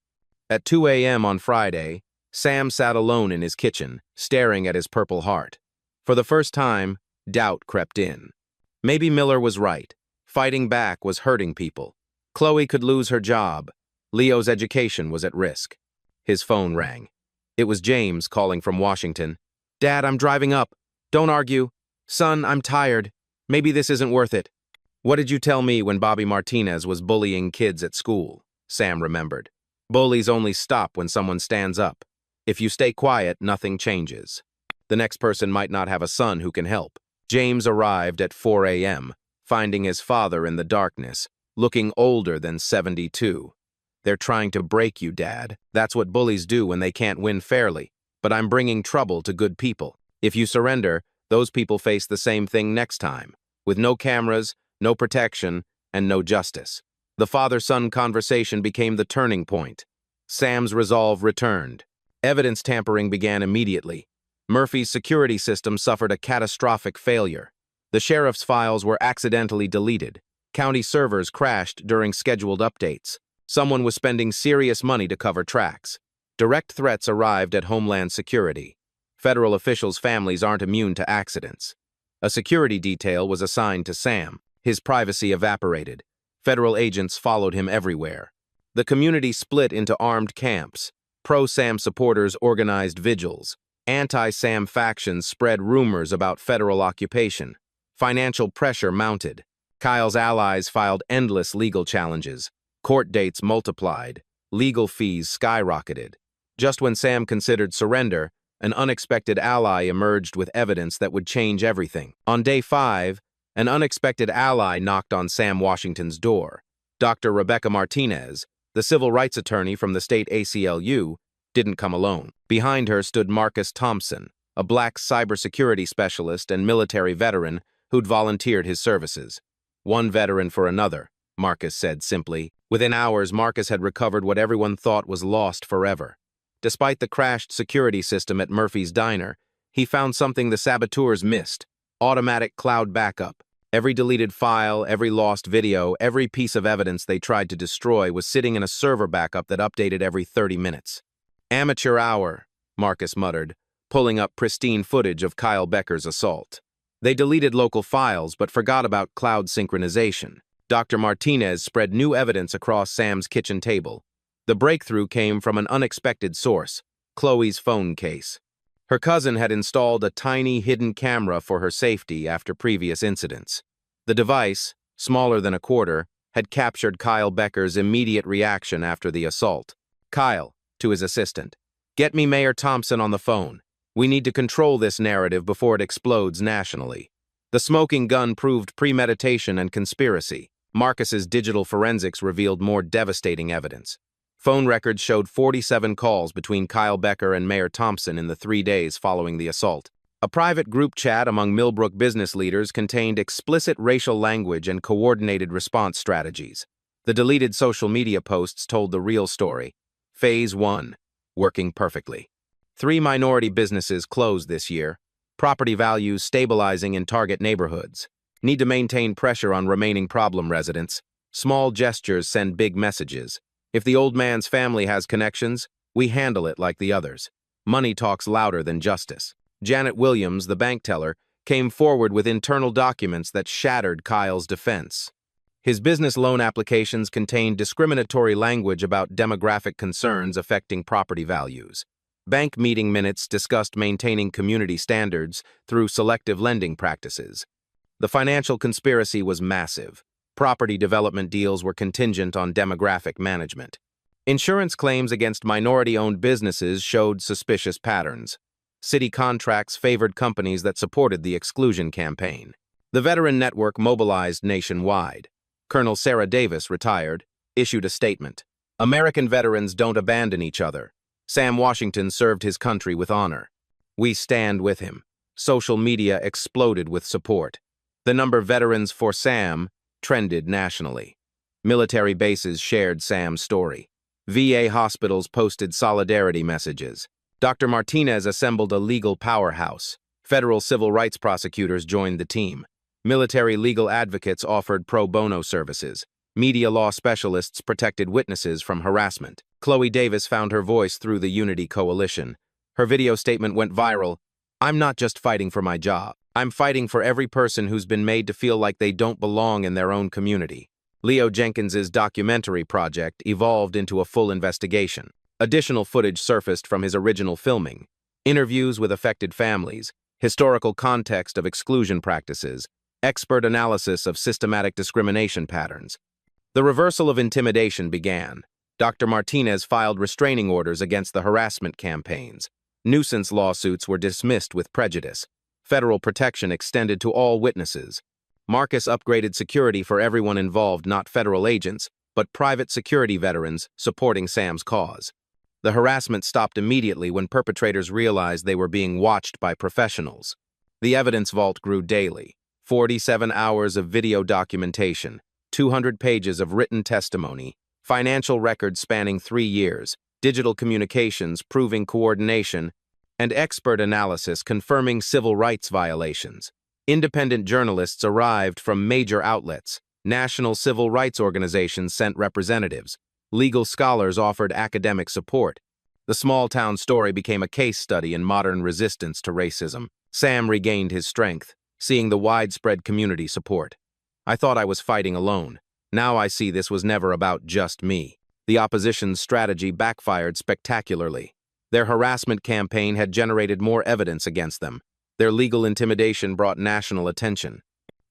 A: At 2 a.m. on Friday, Sam sat alone in his kitchen, staring at his Purple Heart. For the first time, doubt crept in. Maybe Miller was right. Fighting back was hurting people. Chloe could lose her job. Leo's education was at risk. His phone rang. It was James calling from Washington. "Dad, I'm driving up. Don't argue. Son, I'm tired. Maybe this isn't worth it." "What did you tell me when Bobby Martinez was bullying kids at school?" Sam remembered. "Bullies only stop when someone stands up. If you stay quiet, nothing changes." The next person might not have a son who can help. James arrived at 4 a.m., finding his father in the darkness, looking older than 72. "They're trying to break you, Dad. That's what bullies do when they can't win fairly. But I'm bringing trouble to good people. If you surrender, Those people face the same thing next time, with no cameras, no protection, and no justice. The father-son conversation became the turning point. Sam's resolve returned. Evidence tampering began immediately. Murphy's security system suffered a catastrophic failure. The sheriff's files were accidentally deleted. County servers crashed during scheduled updates. Someone was spending serious money to cover tracks. Direct threats arrived at Homeland Security. Federal officials' families aren't immune to accidents. A security detail was assigned to Sam. His privacy evaporated. Federal agents followed him everywhere. The community split into armed camps. Pro-Sam supporters organized vigils. Anti-Sam factions spread rumors about federal occupation. Financial pressure mounted. Kyle's allies filed endless legal challenges. Court dates multiplied. Legal fees skyrocketed. Just when Sam considered surrender, an unexpected ally emerged with evidence that would change everything. On day 5, an unexpected ally knocked on Sam Washington's door. Dr. Rebecca Martinez, the civil rights attorney from the state ACLU, didn't come alone. Behind her stood Marcus Thompson, a black cybersecurity specialist and military veteran who'd volunteered his services. One veteran for another, Marcus said simply. Within hours, Marcus had recovered what everyone thought was lost forever. Despite the crashed security system at Murphy's Diner, he found something the saboteurs missed: automatic cloud backup. Every deleted file, every lost video, every piece of evidence they tried to destroy was sitting in a server backup that updated every 30 minutes. "Amateur hour," Marcus muttered, pulling up pristine footage of Kyle Becker's assault. They deleted local files but forgot about cloud synchronization. Dr. Martinez spread new evidence across Sam's kitchen table. The breakthrough came from an unexpected source: Chloe's phone case. Her cousin had installed a tiny hidden camera for her safety after previous incidents. The device, smaller than a quarter, had captured Kyle Becker's immediate reaction after the assault. "Kyle," to his assistant, "get me Mayor Thompson on the phone. We need to control this narrative before it explodes nationally." The smoking gun proved premeditation and conspiracy. Marcus's digital forensics revealed more devastating evidence. Phone records showed 47 calls between Kyle Becker and Mayor Thompson in the 3 days following the assault. A private group chat among Millbrook business leaders contained explicit racial language and coordinated response strategies. The deleted social media posts told the real story. Phase 1, working perfectly. 3 minority businesses closed this year. Property values stabilizing in target neighborhoods. Need to maintain pressure on remaining problem residents. Small gestures send big messages. If the old man's family has connections, we handle it like the others. Money talks louder than justice. Janet Williams, the bank teller, came forward with internal documents that shattered Kyle's defense. His business loan applications contained discriminatory language about demographic concerns affecting property values. Bank meeting minutes discussed maintaining community standards through selective lending practices. The financial conspiracy was massive. Property development deals were contingent on demographic management. Insurance claims against minority-owned businesses showed suspicious patterns. City contracts favored companies that supported the exclusion campaign. The veteran network mobilized nationwide. Colonel Sarah Davis, retired, issued a statement. "American veterans don't abandon each other. Sam Washington served his country with honor. We stand with him." Social media exploded with support. The number Veterans for Sam trended nationally. Military bases shared Sam's story. VA hospitals posted solidarity messages. Dr. Martinez assembled a legal powerhouse. Federal civil rights prosecutors joined the team. Military legal advocates offered pro bono services. Media law specialists protected witnesses from harassment. Chloe Davis found her voice through the Unity Coalition. Her video statement went viral. "I'm not just fighting for my job. I'm fighting for every person who's been made to feel like they don't belong in their own community." Leo Jenkins's documentary project evolved into a full investigation. Additional footage surfaced from his original filming. Interviews with affected families, historical context of exclusion practices, expert analysis of systematic discrimination patterns. The reversal of intimidation began. Dr. Martinez filed restraining orders against the harassment campaigns. Nuisance lawsuits were dismissed with prejudice. Federal protection extended to all witnesses. Marcus upgraded security for everyone involved, not federal agents, but private security veterans supporting Sam's cause. The harassment stopped immediately when perpetrators realized they were being watched by professionals. The evidence vault grew daily. 47 hours of video documentation, 200 pages of written testimony, financial records spanning 3 years, digital communications proving coordination, and expert analysis confirming civil rights violations. Independent journalists arrived from major outlets. National civil rights organizations sent representatives. Legal scholars offered academic support. The small-town story became a case study in modern resistance to racism. Sam regained his strength, seeing the widespread community support. I thought I was fighting alone. Now I see this was never about just me. The opposition's strategy backfired spectacularly. Their harassment campaign had generated more evidence against them. Their legal intimidation brought national attention.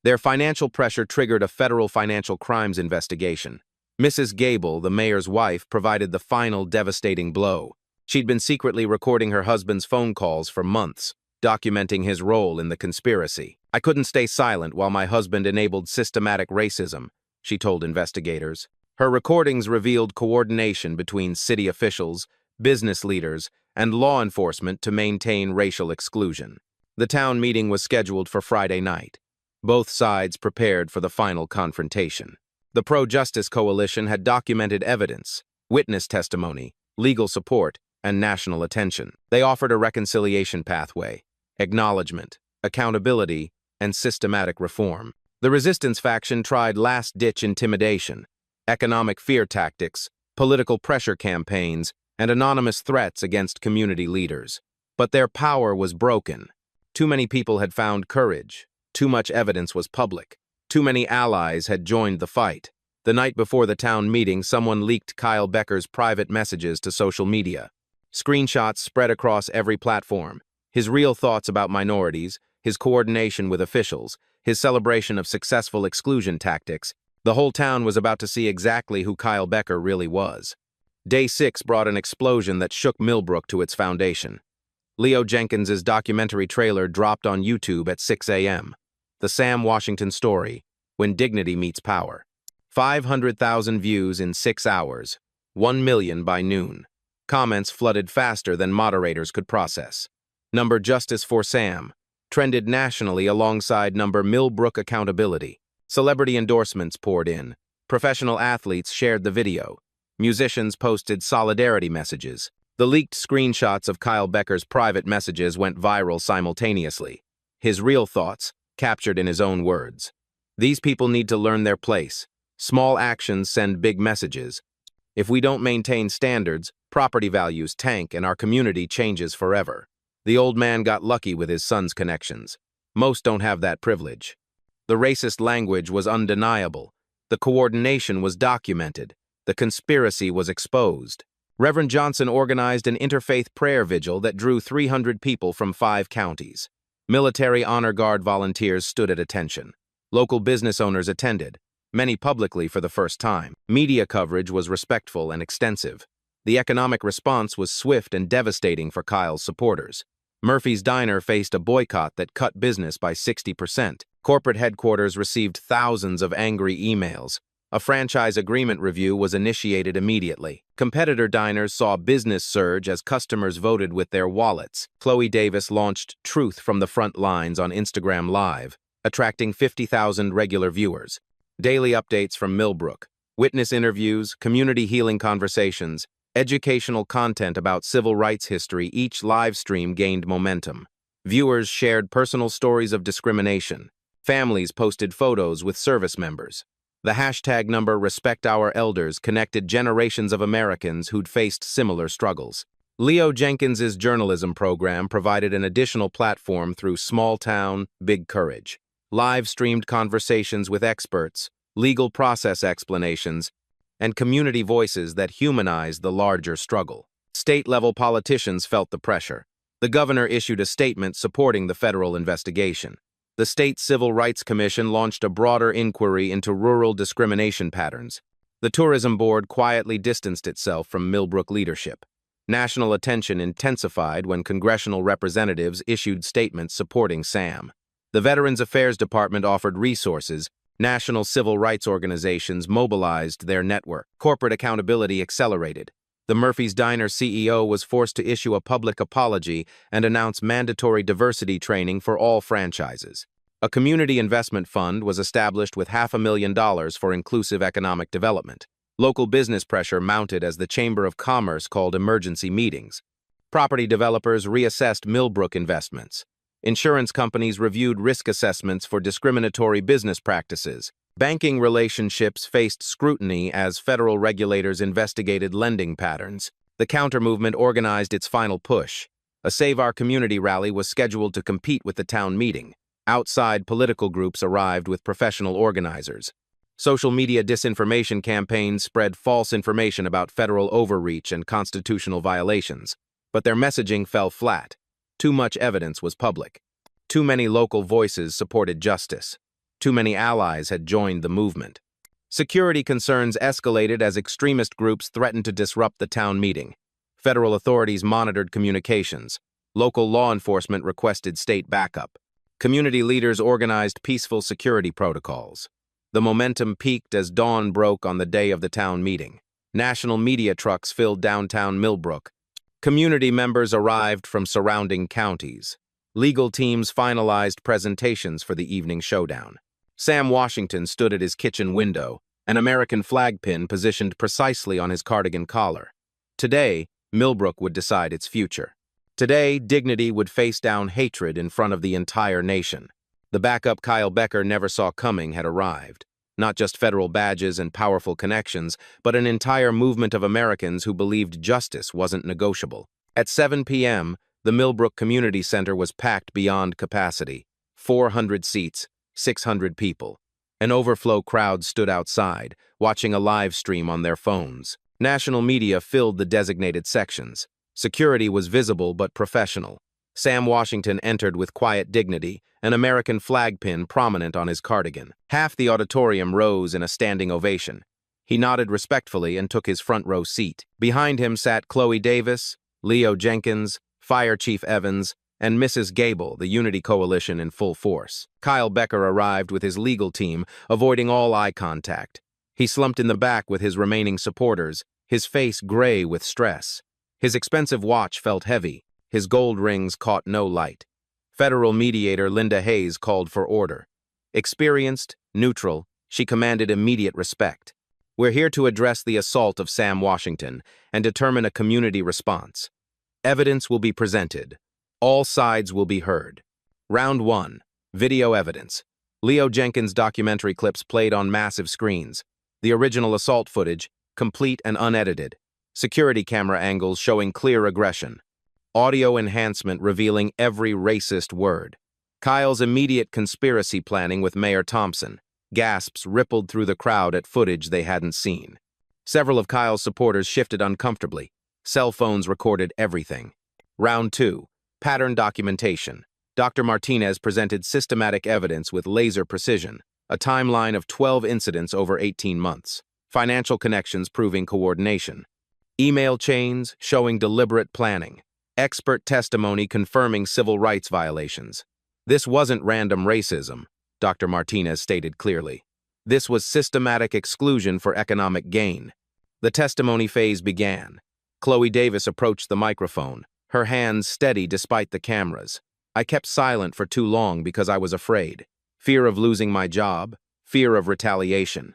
A: Their financial pressure triggered a federal financial crimes investigation. Mrs. Gable, the mayor's wife, provided the final devastating blow. She'd been secretly recording her husband's phone calls for months, documenting his role in the conspiracy. "I couldn't stay silent while my husband enabled systematic racism," she told investigators. Her recordings revealed coordination between city officials, business leaders, and law enforcement to maintain racial exclusion. The town meeting was scheduled for Friday night. Both sides prepared for the final confrontation. The pro-justice coalition had documented evidence, witness testimony, legal support, and national attention. They offered a reconciliation pathway, acknowledgement, accountability, and systematic reform. The resistance faction tried last-ditch intimidation, economic fear tactics, political pressure campaigns, and anonymous threats against community leaders. But their power was broken. Too many people had found courage. Too much evidence was public. Too many allies had joined the fight. The night before the town meeting, someone leaked Kyle Becker's private messages to social media. Screenshots spread across every platform. His real thoughts about minorities, his coordination with officials, his celebration of successful exclusion tactics. The whole town was about to see exactly who Kyle Becker really was. Day 6 brought an explosion that shook Millbrook to its foundation. Leo Jenkins's documentary trailer dropped on YouTube at 6 a.m. The Sam Washington Story, When Dignity Meets Power. 500,000 views in 6 hours, 1 million by noon. Comments flooded faster than moderators could process. Number Justice for Sam trended nationally alongside number Millbrook Accountability. Celebrity endorsements poured in. Professional athletes shared the video. Musicians posted solidarity messages. The leaked screenshots of Kyle Becker's private messages went viral simultaneously. His real thoughts, captured in his own words. "These people need to learn their place. Small actions send big messages. If we don't maintain standards, property values tank and our community changes forever." The old man got lucky with his son's connections. Most don't have that privilege. The racist language was undeniable. The coordination was documented. The conspiracy was exposed. Reverend Johnson organized an interfaith prayer vigil that drew 300 people from 5 counties. Military Honor Guard volunteers stood at attention. Local business owners attended, many publicly for the first time. Media coverage was respectful and extensive. The economic response was swift and devastating for Kyle's supporters. Murphy's Diner faced a boycott that cut business by 60%. Corporate headquarters received thousands of angry emails. A franchise agreement review was initiated immediately. Competitor diners saw business surge as customers voted with their wallets. Chloe Davis launched Truth from the Front Lines on Instagram Live, attracting 50,000 regular viewers. Daily updates from Millbrook, witness interviews, community healing conversations, educational content about civil rights history. Each live stream gained momentum. Viewers shared personal stories of discrimination. Families posted photos with service members. The hashtag number Respect Our Elders connected generations of Americans who'd faced similar struggles. Leo Jenkins's journalism program provided an additional platform through Small Town, Big Courage. Live-streamed conversations with experts, legal process explanations, and community voices that humanized the larger struggle. State-level politicians felt the pressure. The governor issued a statement supporting the federal investigation. The State Civil Rights Commission launched a broader inquiry into rural discrimination patterns. The Tourism Board quietly distanced itself from Millbrook leadership. National attention intensified when congressional representatives issued statements supporting Sam. The Veterans Affairs Department offered resources. National civil rights organizations mobilized their network. Corporate accountability accelerated. The Murphy's Diner CEO was forced to issue a public apology and announce mandatory diversity training for all franchises. A community investment fund was established with $500,000 for inclusive economic development. Local business pressure mounted as the Chamber of Commerce called emergency meetings. Property developers reassessed Millbrook investments. Insurance companies reviewed risk assessments for discriminatory business practices. Banking relationships faced scrutiny as federal regulators investigated lending patterns. The counter-movement organized its final push. A Save Our Community rally was scheduled to compete with the town meeting. Outside political groups arrived with professional organizers. Social media disinformation campaigns spread false information about federal overreach and constitutional violations, but their messaging fell flat. Too much evidence was public. Too many local voices supported justice. Too many allies had joined the movement. Security concerns escalated as extremist groups threatened to disrupt the town meeting. Federal authorities monitored communications. Local law enforcement requested state backup. Community leaders organized peaceful security protocols. The momentum peaked as dawn broke on the day of the town meeting. National media trucks filled downtown Millbrook. Community members arrived from surrounding counties. Legal teams finalized presentations for the evening showdown. Sam Washington stood at his kitchen window, an American flag pin positioned precisely on his cardigan collar. Today, Millbrook would decide its future. Today, dignity would face down hatred in front of the entire nation. The backup Kyle Becker never saw coming had arrived. Not just federal badges and powerful connections, but an entire movement of Americans who believed justice wasn't negotiable. At 7 p.m., the Millbrook Community Center was packed beyond capacity. 400 seats, 600 people. An overflow crowd stood outside, watching a live stream on their phones. National media filled the designated sections. Security was visible but professional. Sam Washington entered with quiet dignity, an American flag pin prominent on his cardigan. Half the auditorium rose in a standing ovation. He nodded respectfully and took his front row seat. Behind him sat Chloe Davis, Leo Jenkins, Fire Chief Evans, and Mrs. Gable, the Unity Coalition in full force. Kyle Becker arrived with his legal team, avoiding all eye contact. He slumped in the back with his remaining supporters, his face gray with stress. His expensive watch felt heavy. His gold rings caught no light. Federal mediator Linda Hayes called for order. Experienced, neutral, she commanded immediate respect. We're here to address the assault of Sam Washington and determine a community response. Evidence will be presented. All sides will be heard. Round 1. Video evidence. Leo Jenkins' documentary clips played on massive screens. The original assault footage, complete and unedited. Security camera angles showing clear aggression. Audio enhancement revealing every racist word. Kyle's immediate conspiracy planning with Mayor Thompson. Gasps rippled through the crowd at footage they hadn't seen. Several of Kyle's supporters shifted uncomfortably. Cell phones recorded everything. Round 2. Pattern documentation. Dr. Martinez presented systematic evidence with laser precision, a timeline of 12 incidents over 18 months. Financial connections proving coordination. Email chains showing deliberate planning. Expert testimony confirming civil rights violations. This wasn't random racism, Dr. Martinez stated clearly. This was systematic exclusion for economic gain. The testimony phase began. Chloe Davis approached the microphone, her hands steady despite the cameras. I kept silent for too long because I was afraid. Fear of losing my job, fear of retaliation.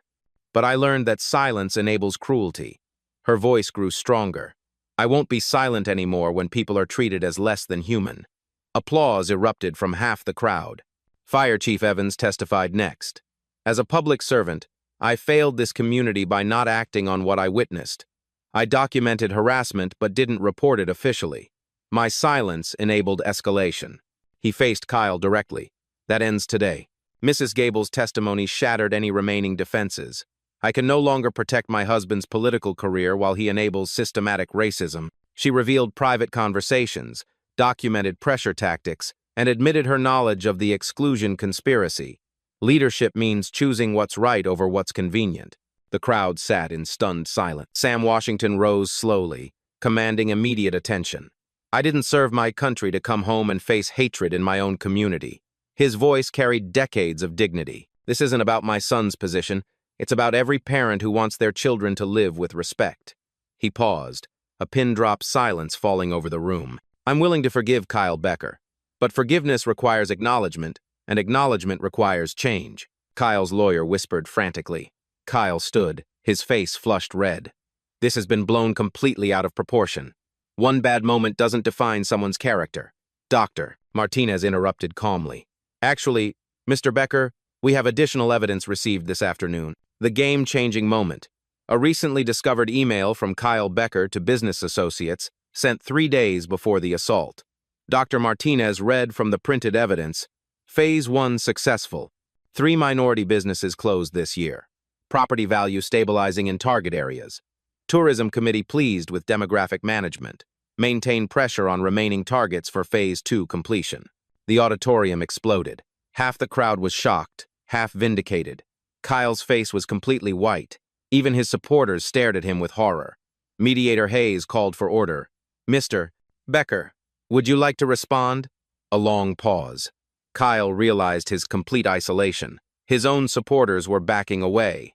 A: But I learned that silence enables cruelty. Her voice grew stronger. I won't be silent anymore when people are treated as less than human. Applause erupted from half the crowd. Fire Chief Evans testified next. As a public servant, I failed this community by not acting on what I witnessed. I documented harassment but didn't report it officially. My silence enabled escalation. He faced Kyle directly. That ends today. Mrs. Gable's testimony shattered any remaining defenses. I can no longer protect my husband's political career while he enables systematic racism. She revealed private conversations, documented pressure tactics, and admitted her knowledge of the exclusion conspiracy. Leadership means choosing what's right over what's convenient. The crowd sat in stunned silence. Sam Washington rose slowly, commanding immediate attention. I didn't serve my country to come home and face hatred in my own community. His voice carried decades of dignity. This isn't about my son's position. It's about every parent who wants their children to live with respect. He paused, a pin-drop silence falling over the room. I'm willing to forgive Kyle Becker, but forgiveness requires acknowledgement, and acknowledgement requires change, Kyle's lawyer whispered frantically. Kyle stood, his face flushed red. This has been blown completely out of proportion. One bad moment doesn't define someone's character. Doctor, Martinez interrupted calmly. Actually, Mr. Becker, we have additional evidence received this afternoon. The game-changing moment. A recently discovered email from Kyle Becker to business associates sent 3 days before the assault. Dr. Martinez read from the printed evidence. Phase 1 successful. 3 minority businesses closed this year. Property value stabilizing in target areas. Tourism committee pleased with demographic management. Maintain pressure on remaining targets for Phase 2 completion. The auditorium exploded. Half the crowd was shocked, half vindicated. Kyle's face was completely white. Even his supporters stared at him with horror. Mediator Hayes called for order. Mr. Becker, would you like to respond? A long pause. Kyle realized his complete isolation. His own supporters were backing away.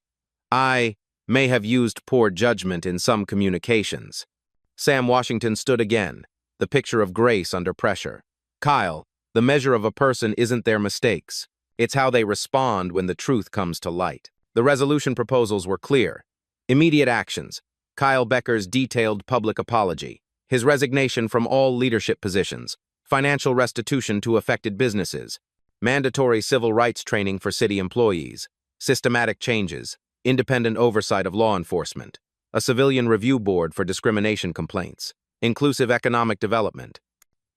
A: I may have used poor judgment in some communications. Sam Washington stood again, the picture of grace under pressure. Kyle, the measure of a person isn't their mistakes. It's how they respond when the truth comes to light. The resolution proposals were clear. Immediate actions. Kyle Becker's detailed public apology. His resignation from all leadership positions. Financial restitution to affected businesses. Mandatory civil rights training for city employees. Systematic changes. Independent oversight of law enforcement. A civilian review board for discrimination complaints. Inclusive economic development.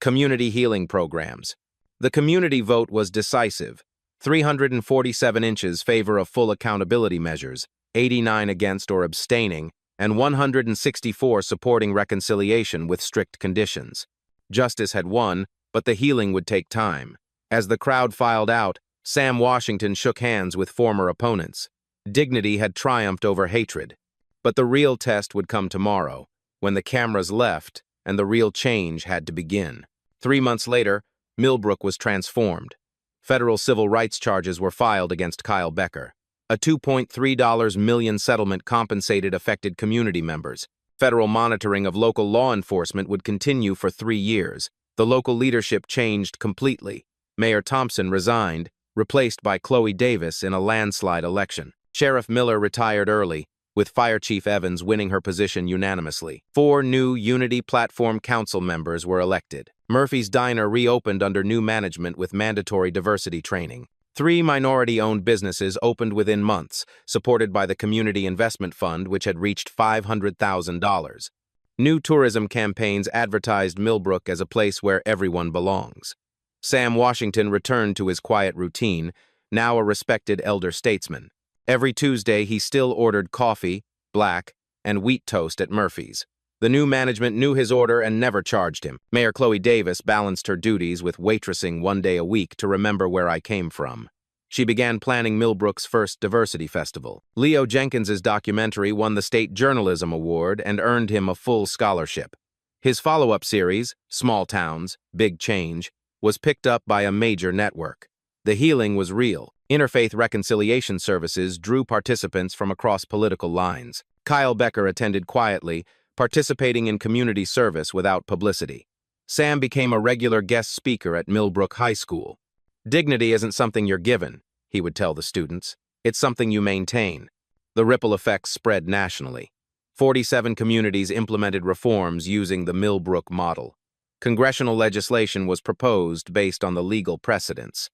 A: Community healing programs. The community vote was decisive. 347 inches favor of full accountability measures, 89 against or abstaining, and 164 supporting reconciliation with strict conditions. Justice had won, but the healing would take time. As the crowd filed out, Sam Washington shook hands with former opponents. Dignity had triumphed over hatred. But the real test would come tomorrow, when the cameras left and the real change had to begin. 3 months later, Millbrook was transformed. Federal civil rights charges were filed against Kyle Becker. A $2.3 million settlement compensated affected community members. Federal monitoring of local law enforcement would continue for 3 years. The local leadership changed completely. Mayor Thompson resigned, replaced by Chloe Davis in a landslide election. Sheriff Miller retired early, with Fire Chief Evans winning her position unanimously. 4 new Unity Platform Council members were elected. Murphy's Diner reopened under new management with mandatory diversity training. 3 minority-owned businesses opened within months, supported by the Community Investment Fund, which had reached $500,000. New tourism campaigns advertised Millbrook as a place where everyone belongs. Sam Washington returned to his quiet routine, now a respected elder statesman. Every Tuesday, he still ordered coffee, black, and wheat toast at Murphy's. The new management knew his order and never charged him. Mayor Chloe Davis balanced her duties with waitressing 1 day a week to remember where I came from. She began planning Millbrook's first diversity festival. Leo Jenkins's documentary won the State Journalism Award and earned him a full scholarship. His follow-up series, Small Towns, Big Change, was picked up by a major network. The healing was real. Interfaith reconciliation services drew participants from across political lines. Kyle Becker attended quietly, participating in community service without publicity. Sam became a regular guest speaker at Millbrook High School. Dignity isn't something you're given, he would tell the students. It's something you maintain. The ripple effects spread nationally. 47 communities implemented reforms using the Millbrook model. Congressional legislation was proposed based on the legal precedents.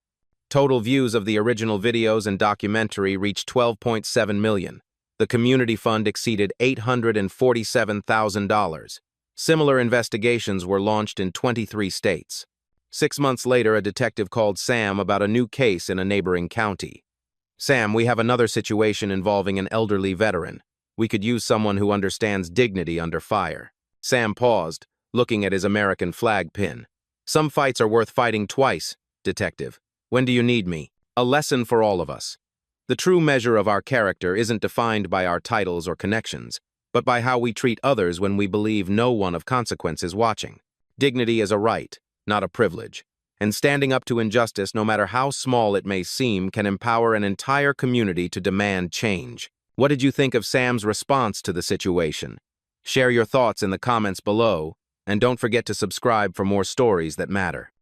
A: Total views of the original videos and documentary reached 12.7 million. The community fund exceeded $847,000. Similar investigations were launched in 23 states. 6 months later, a detective called Sam about a new case in a neighboring county. Sam, we have another situation involving an elderly veteran. We could use someone who understands dignity under fire. Sam paused, looking at his American flag pin. Some fights are worth fighting twice, detective. When do you need me? A lesson for all of us. The true measure of our character isn't defined by our titles or connections, but by how we treat others when we believe no one of consequence is watching. Dignity is a right, not a privilege, and standing up to injustice, no matter how small it may seem, can empower an entire community to demand change. What did you think of Sam's response to the situation? Share your thoughts in the comments below, and don't forget to subscribe for more stories that matter.